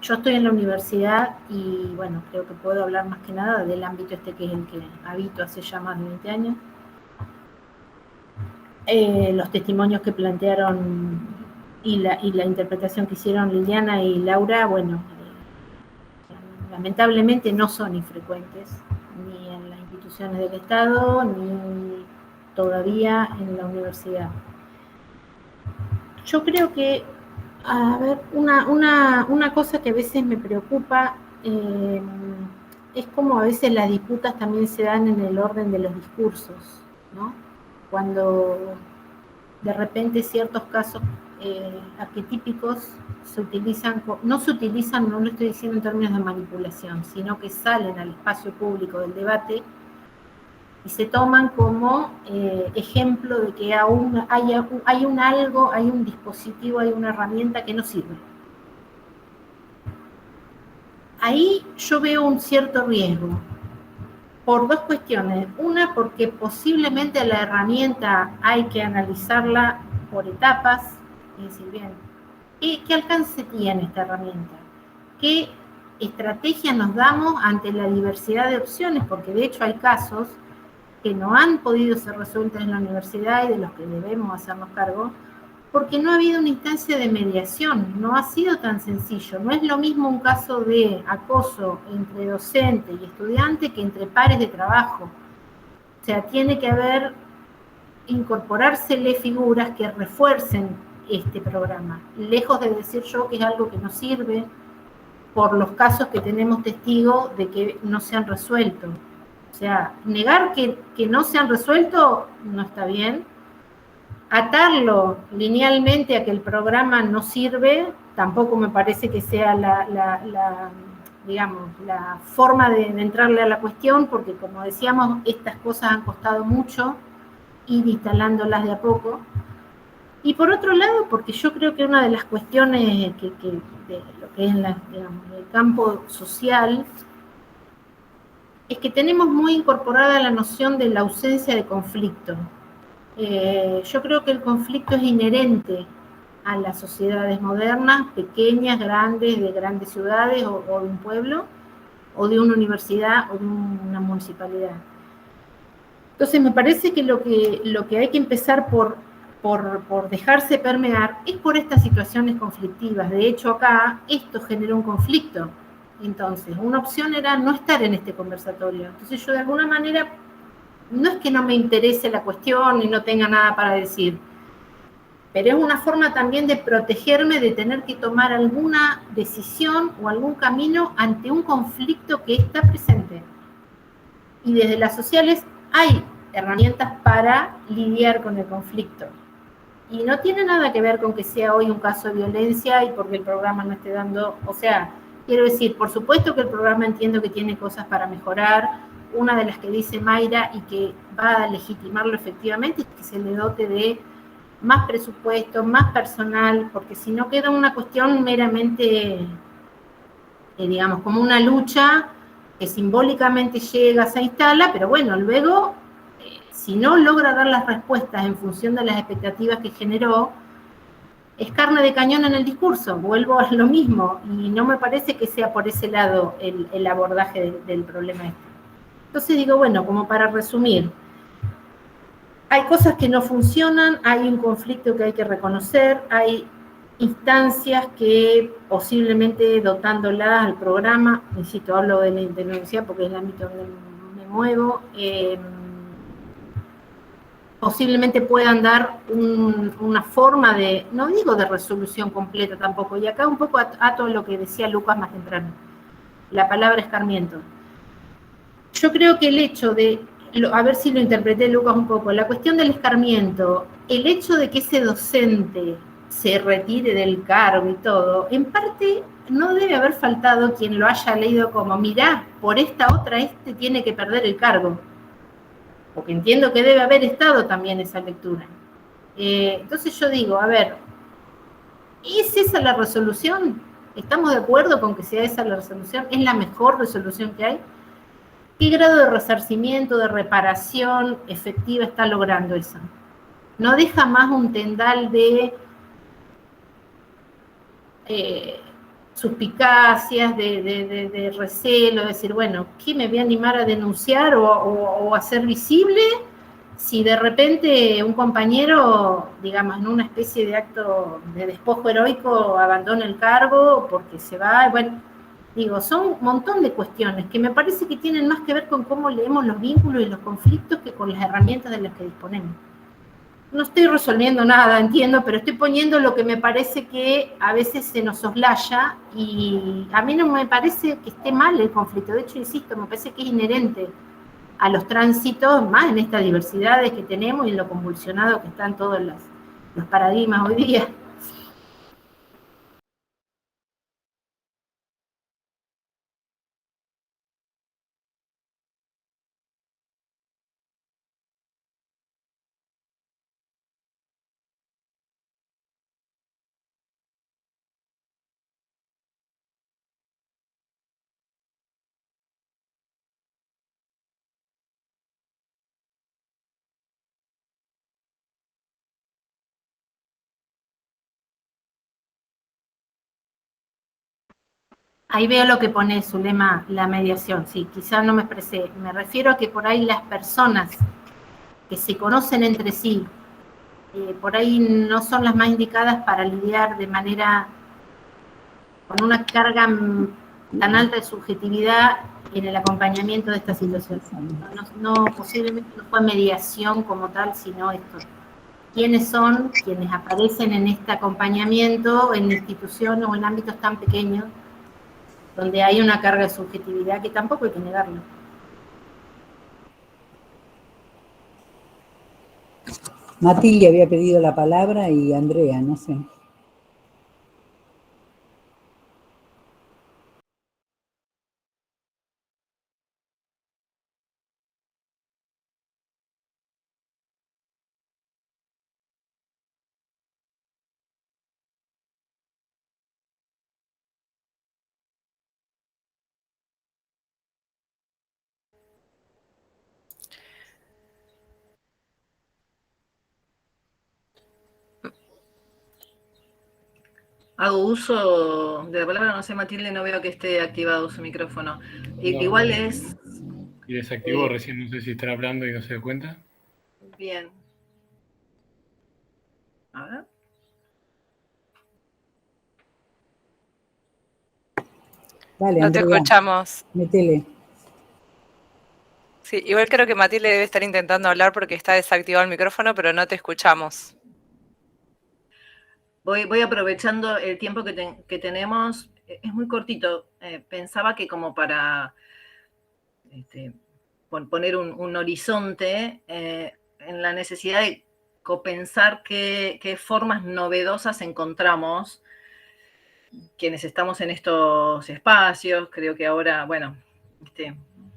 Yo estoy en la universidad y, bueno, creo que puedo hablar más que nada del ámbito que es el que habito hace ya más de 20 años. Los testimonios que plantearon y la interpretación que hicieron Liliana y Laura, bueno, lamentablemente no son infrecuentes, ni en las instituciones del Estado, ni todavía en la universidad. Yo creo que, a ver, una cosa que a veces me preocupa es como a veces las disputas también se dan en el orden de los discursos, ¿no? Cuando de repente ciertos casos arquetípicos se utilizan, no lo estoy diciendo en términos de manipulación, sino que salen al espacio público del debate y se toman como ejemplo de que aún hay un algo, hay un dispositivo, hay una herramienta que no sirve. Ahí yo veo un cierto riesgo, por dos cuestiones. Una, porque posiblemente la herramienta hay que analizarla por etapas, y decir, bien, ¿qué alcance tiene esta herramienta? ¿Qué estrategia nos damos ante la diversidad de opciones? Porque de hecho hay casos que no han podido ser resueltas en la universidad y de los que debemos hacernos cargo, porque no ha habido una instancia de mediación, no ha sido tan sencillo. No es lo mismo un caso de acoso entre docente y estudiante que entre pares de trabajo. O sea, tiene que incorporársele figuras que refuercen este programa, lejos de decir yo que es algo que no sirve por los casos que tenemos testigo de que no se han resuelto. O sea, negar que no se han resuelto no está bien. Atarlo linealmente a que el programa no sirve, tampoco me parece que sea digamos, la forma de entrarle a la cuestión, porque como decíamos, estas cosas han costado mucho, ir instalándolas de a poco. Y por otro lado, porque yo creo que una de las cuestiones de lo que es digamos, el campo social, es que tenemos muy incorporada la noción de la ausencia de conflicto. Yo creo que el conflicto es inherente a las sociedades modernas, pequeñas, grandes, de grandes ciudades o de un pueblo, o de una universidad o de una municipalidad. Entonces me parece que lo que hay que empezar por dejarse permear es por estas situaciones conflictivas. De hecho, acá esto generó un conflicto. Entonces, una opción era no estar en este conversatorio. Entonces yo de alguna manera, no es que no me interese la cuestión y no tenga nada para decir, pero es una forma también de protegerme de tener que tomar alguna decisión o algún camino ante un conflicto que está presente. Y desde las sociales hay herramientas para lidiar con el conflicto. Y no tiene nada que ver con que sea hoy un caso de violencia y porque el programa no esté dando, o sea, quiero decir, por supuesto que el programa entiendo que tiene cosas para mejorar. Una de las que dice Mayra y que va a legitimarlo efectivamente es que se le dote de más presupuesto, más personal, porque si no queda una cuestión meramente, digamos, como una lucha que simbólicamente llega, se instala, pero bueno, luego, si no logra dar las respuestas en función de las expectativas que generó, es carne de cañón en el discurso, vuelvo a lo mismo, y no me parece que sea por ese lado el abordaje del problema este. Entonces digo, bueno, como para resumir, hay cosas que no funcionan, hay un conflicto que hay que reconocer, hay instancias que posiblemente dotándolas al programa, insisto, hablo de la universidad porque es el ámbito donde me muevo, posiblemente puedan dar una forma de, no digo de resolución completa tampoco, y acá un poco ato lo que decía Lucas más temprano, la palabra escarmiento. Yo creo que el hecho de, a ver si lo interpreté Lucas un poco, la cuestión del escarmiento, el hecho de que ese docente se retire del cargo y todo, en parte no debe haber faltado quien lo haya leído como, mirá, por esta otra tiene que perder el cargo. Porque entiendo que debe haber estado también esa lectura. Entonces yo digo, a ver, ¿es esa la resolución? ¿Estamos de acuerdo con que sea esa la resolución? ¿Es la mejor resolución que hay? ¿Qué grado de resarcimiento, de reparación efectiva está logrando eso? ¿No deja más un tendal de suspicacias, de recelo, decir, bueno, ¿qué me voy a animar a denunciar o a hacer visible si de repente un compañero, digamos, en una especie de acto de despojo heroico abandona el cargo porque se va? Bueno, digo, son un montón de cuestiones que me parece que tienen más que ver con cómo leemos los vínculos y los conflictos que con las herramientas de las que disponemos. No estoy resolviendo nada, entiendo, pero estoy poniendo lo que me parece que a veces se nos soslaya y a mí no me parece que esté mal el conflicto. De hecho, insisto, me parece que es inherente a los tránsitos, más en estas diversidades que tenemos y en lo convulsionado que están todos los paradigmas hoy día. Ahí veo lo que pone Zulema, la mediación. Sí, quizás no me expresé. Me refiero a que por ahí las personas que se conocen entre sí por ahí no son las más indicadas para lidiar de manera con una carga tan alta de subjetividad en el acompañamiento de esta situación. Posiblemente no fue mediación como tal, sino esto. ¿Quiénes son quienes aparecen en este acompañamiento en instituciones o en ámbitos tan pequeños donde hay una carga de subjetividad que tampoco hay que negarlo? Matilde había pedido la palabra y Andrea, no sé. Hago uso de la palabra, no sé, Matilde, no veo que esté activado su micrófono. No, igual es... Y desactivó recién, no sé si estará hablando y no se da cuenta. Bien. A ver. Dale, No te Andrea, escuchamos. métele. Sí, igual creo que Matilde debe estar intentando hablar porque está desactivado el micrófono, pero no te escuchamos. Voy aprovechando el tiempo que tenemos. Es muy cortito. Pensaba que como para poner un horizonte en la necesidad de copensar qué formas novedosas encontramos quienes estamos en estos espacios. Creo que ahora, bueno,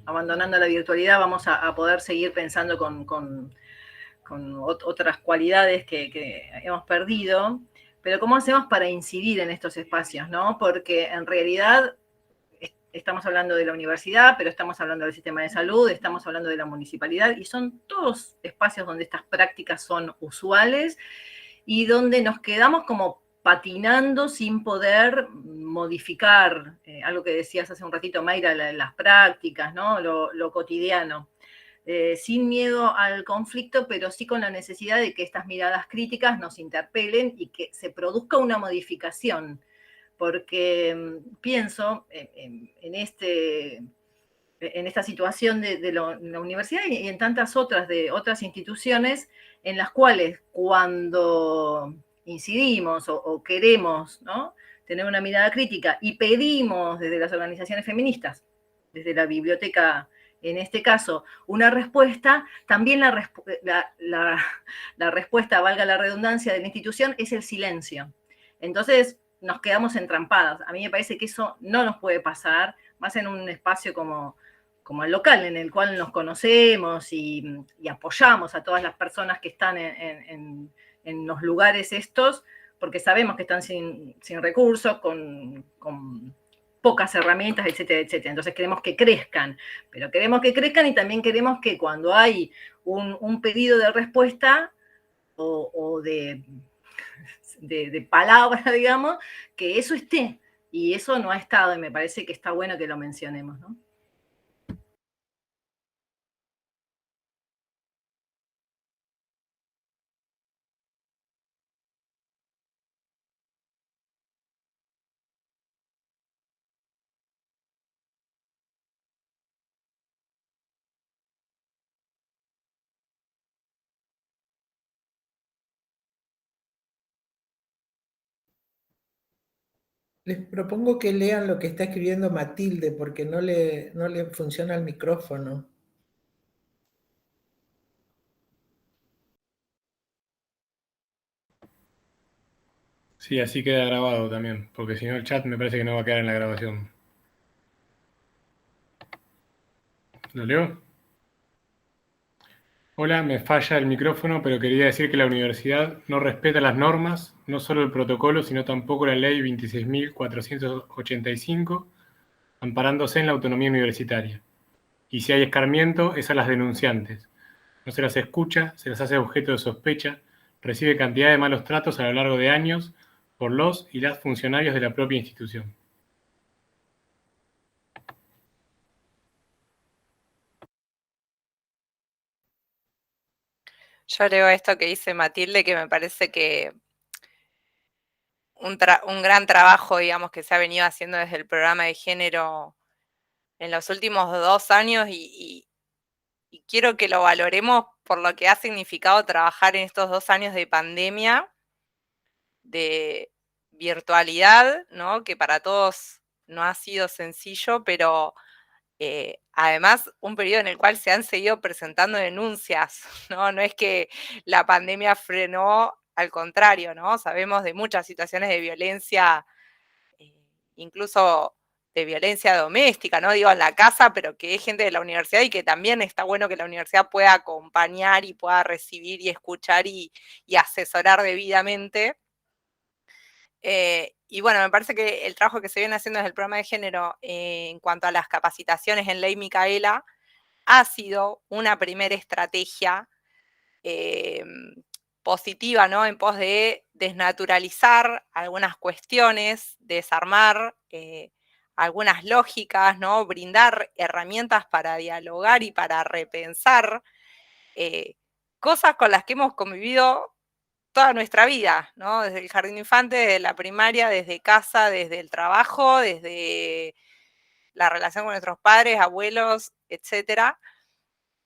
abandonando la virtualidad vamos a poder seguir pensando con otras cualidades que hemos perdido, pero ¿cómo hacemos para incidir en estos espacios, no? Porque en realidad estamos hablando de la universidad, pero estamos hablando del sistema de salud, estamos hablando de la municipalidad, y son todos espacios donde estas prácticas son usuales y donde nos quedamos como patinando sin poder modificar, algo que decías hace un ratito, Mayra, las prácticas, ¿no? Lo cotidiano. Sin miedo al conflicto, pero sí con la necesidad de que estas miradas críticas nos interpelen y que se produzca una modificación, porque pienso en esta situación de la universidad y en tantas otras de otras instituciones en las cuales cuando incidimos o queremos, ¿no?, tener una mirada crítica y pedimos desde las organizaciones feministas, desde la biblioteca en este caso, una respuesta, también la respuesta, valga la redundancia, de la institución es el silencio. Entonces nos quedamos entrampadas. A mí me parece que eso no nos puede pasar, más en un espacio como el local, en el cual nos conocemos y apoyamos a todas las personas que están en los lugares estos, porque sabemos que están sin recursos, con pocas herramientas, etcétera, etcétera. Entonces queremos que crezcan, pero queremos que crezcan y también queremos que cuando hay un pedido de respuesta o de palabra, digamos, que eso esté. Y eso no ha estado, y me parece que está bueno que lo mencionemos, ¿no? Les propongo que lean lo que está escribiendo Matilde, porque no le funciona el micrófono. Sí, así queda grabado también, porque si no el chat me parece que no va a quedar en la grabación. ¿Lo leo? Hola, me falla el micrófono, pero quería decir que la universidad no respeta las normas, no solo el protocolo, sino tampoco la ley 26.485, amparándose en la autonomía universitaria. Y si hay escarmiento, es a las denunciantes. No se las escucha, se las hace objeto de sospecha, recibe cantidad de malos tratos a lo largo de años por los y las funcionarios de la propia institución. Yo agrego esto que dice Matilde, que me parece que un gran trabajo, digamos, que se ha venido haciendo desde el programa de género en los últimos 2 años y quiero que lo valoremos por lo que ha significado trabajar en estos 2 años de pandemia, de virtualidad, ¿no? Que para todos no ha sido sencillo, pero además un periodo en el cual se han seguido presentando denuncias, ¿no? No es que la pandemia frenó, al contrario, ¿no? Sabemos de muchas situaciones de violencia, incluso de violencia doméstica, no digo en la casa, pero que es gente de la universidad y que también está bueno que la universidad pueda acompañar y pueda recibir y escuchar y asesorar debidamente. Y bueno, me parece que el trabajo que se viene haciendo desde el programa de género en cuanto a las capacitaciones en Ley Micaela ha sido una primera estrategia positiva, ¿no? En pos de desnaturalizar algunas cuestiones, desarmar algunas lógicas, ¿no? Brindar herramientas para dialogar y para repensar cosas con las que hemos convivido toda nuestra vida, ¿no? Desde el jardín de infantes, desde la primaria, desde casa, desde el trabajo, desde la relación con nuestros padres, abuelos, etcétera.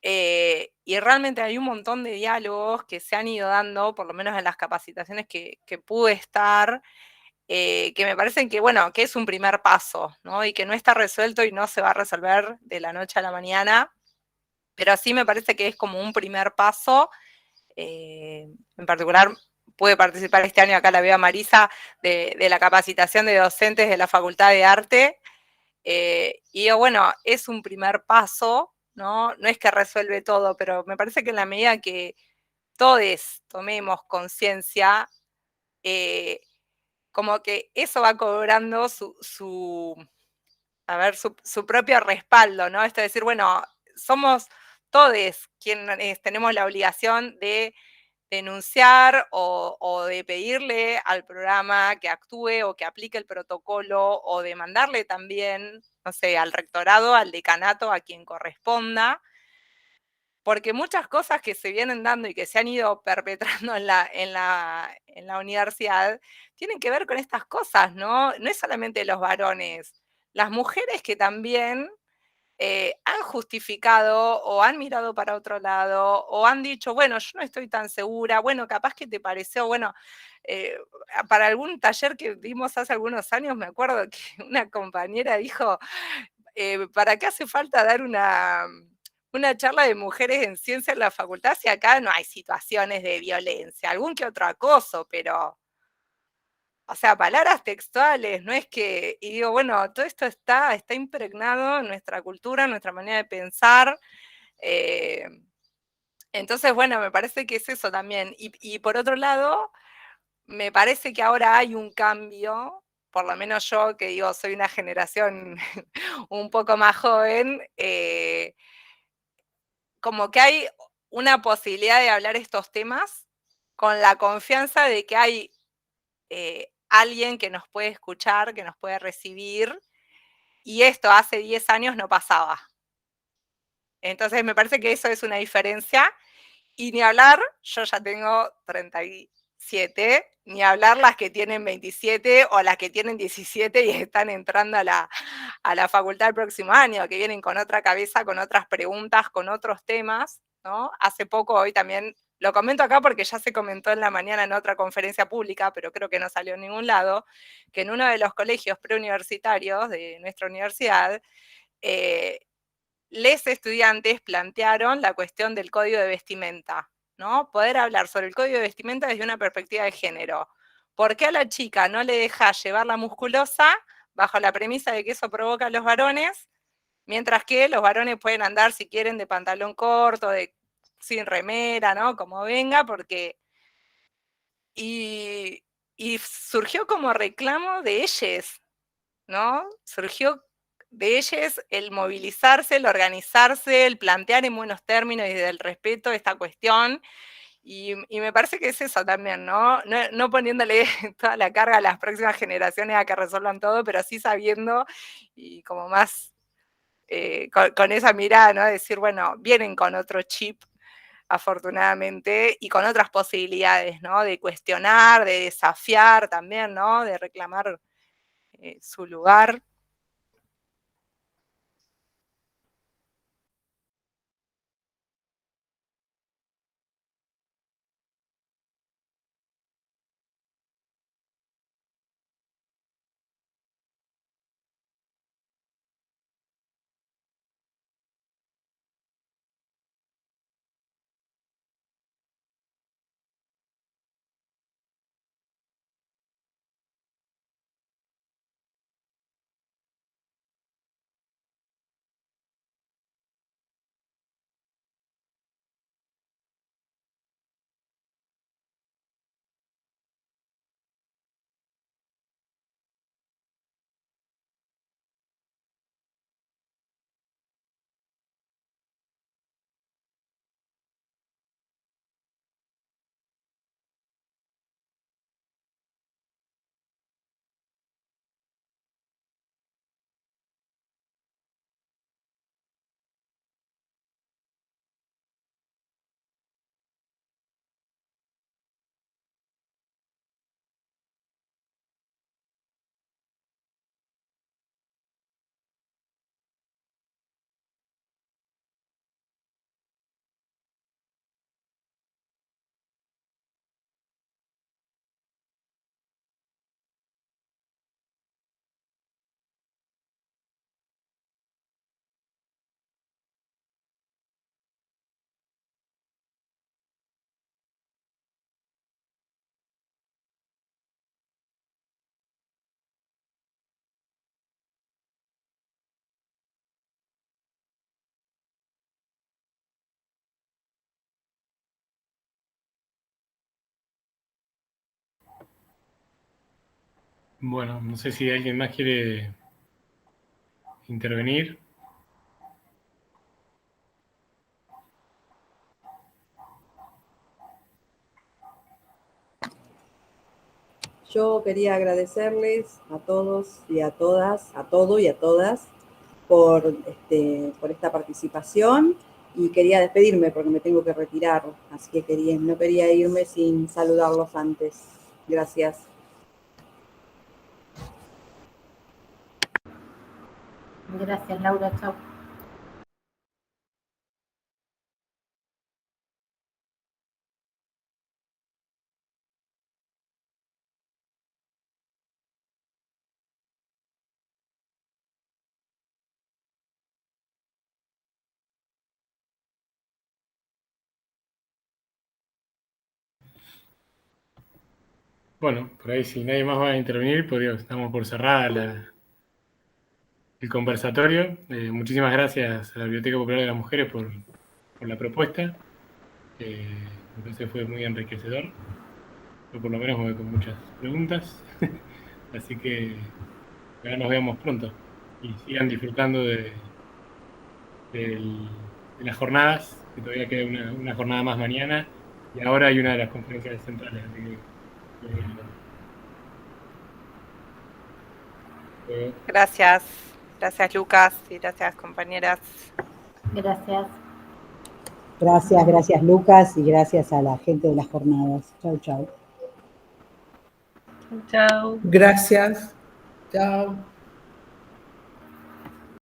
Y realmente hay un montón de diálogos que se han ido dando, por lo menos en las capacitaciones que pude estar, que me parecen que, bueno, que es un primer paso, ¿no? Y que no está resuelto y no se va a resolver de la noche a la mañana, pero sí me parece que es como un primer paso. En particular, pude participar este año, acá la veo a Marisa, de la capacitación de docentes de la Facultad de Arte, y digo, bueno, es un primer paso, ¿no? No es que resuelve todo, pero me parece que en la medida que todos tomemos conciencia, como que eso va cobrando su propio respaldo, ¿no? Esto es decir, bueno, somos todos quienes tenemos la obligación de denunciar o de pedirle al programa que actúe o que aplique el protocolo o de mandarle también, no sé, al rectorado, al decanato, a quien corresponda, porque muchas cosas que se vienen dando y que se han ido perpetrando en la universidad tienen que ver con estas cosas, ¿no? No es solamente los varones, las mujeres que también han justificado o han mirado para otro lado o han dicho, bueno, yo no estoy tan segura, bueno, capaz que te pareció, bueno, eh, para algún taller que dimos hace algunos años, me acuerdo que una compañera dijo, ¿para qué hace falta dar una charla de mujeres en ciencia en la facultad si acá no hay situaciones de violencia? Algún que otro acoso, pero... O sea, palabras textuales, no es que, y digo, bueno, todo esto está impregnado en nuestra cultura, en nuestra manera de pensar. Entonces, bueno, me parece que es eso también. Y por otro lado, me parece que ahora hay un cambio, por lo menos yo, que digo, soy una generación un poco más joven, como que hay una posibilidad de hablar estos temas con la confianza de que hay alguien que nos puede escuchar, que nos puede recibir, y esto hace 10 años no pasaba. Entonces me parece que eso es una diferencia, y ni hablar, yo ya tengo 37, ni hablar las que tienen 27 o las que tienen 17 y están entrando a la facultad el próximo año, que vienen con otra cabeza, con otras preguntas, con otros temas, ¿no? Hace poco, hoy también, lo comento acá porque ya se comentó en la mañana en otra conferencia pública, pero creo que no salió en ningún lado, que en uno de los colegios preuniversitarios de nuestra universidad, les estudiantes plantearon la cuestión del código de vestimenta, ¿no? Poder hablar sobre el código de vestimenta desde una perspectiva de género. ¿Por qué a la chica no le deja llevar la musculosa bajo la premisa de que eso provoca a los varones, mientras que los varones pueden andar, si quieren, de pantalón corto, sin remera, ¿no? Como venga, porque... Y surgió como reclamo de ellas, ¿no? Surgió de ellas el movilizarse, el organizarse, el plantear en buenos términos y desde el respeto esta cuestión. Y me parece que es eso también, ¿no? No poniéndole toda la carga a las próximas generaciones a que resuelvan todo, pero sí sabiendo y como más con esa mirada, ¿no? Decir, bueno, vienen con otro chip afortunadamente, y con otras posibilidades, ¿no? De cuestionar, de desafiar también, ¿no? De reclamar su lugar. Bueno, no sé si alguien más quiere intervenir. Yo quería agradecerles a todos y a todas, a todo y a todas, por esta participación, y quería despedirme porque me tengo que retirar, así que no quería irme sin saludarlos antes. Gracias. Gracias, Laura. Chao. Bueno, por ahí si nadie más va a intervenir, estamos por cerrar el conversatorio. Muchísimas gracias a la Biblioteca Popular de las Mujeres por la propuesta. Me parece que fue muy enriquecedor. Yo por lo menos me voy con muchas preguntas. Así que ahora nos vemos pronto. Y sigan disfrutando de las jornadas, que todavía queda una jornada más mañana. Y ahora hay una de las conferencias centrales. Así que, Gracias. Gracias, Lucas, y gracias, compañeras. Gracias. Gracias Lucas, y gracias a la gente de las jornadas. Chau, chau. Chao. Gracias. Chao.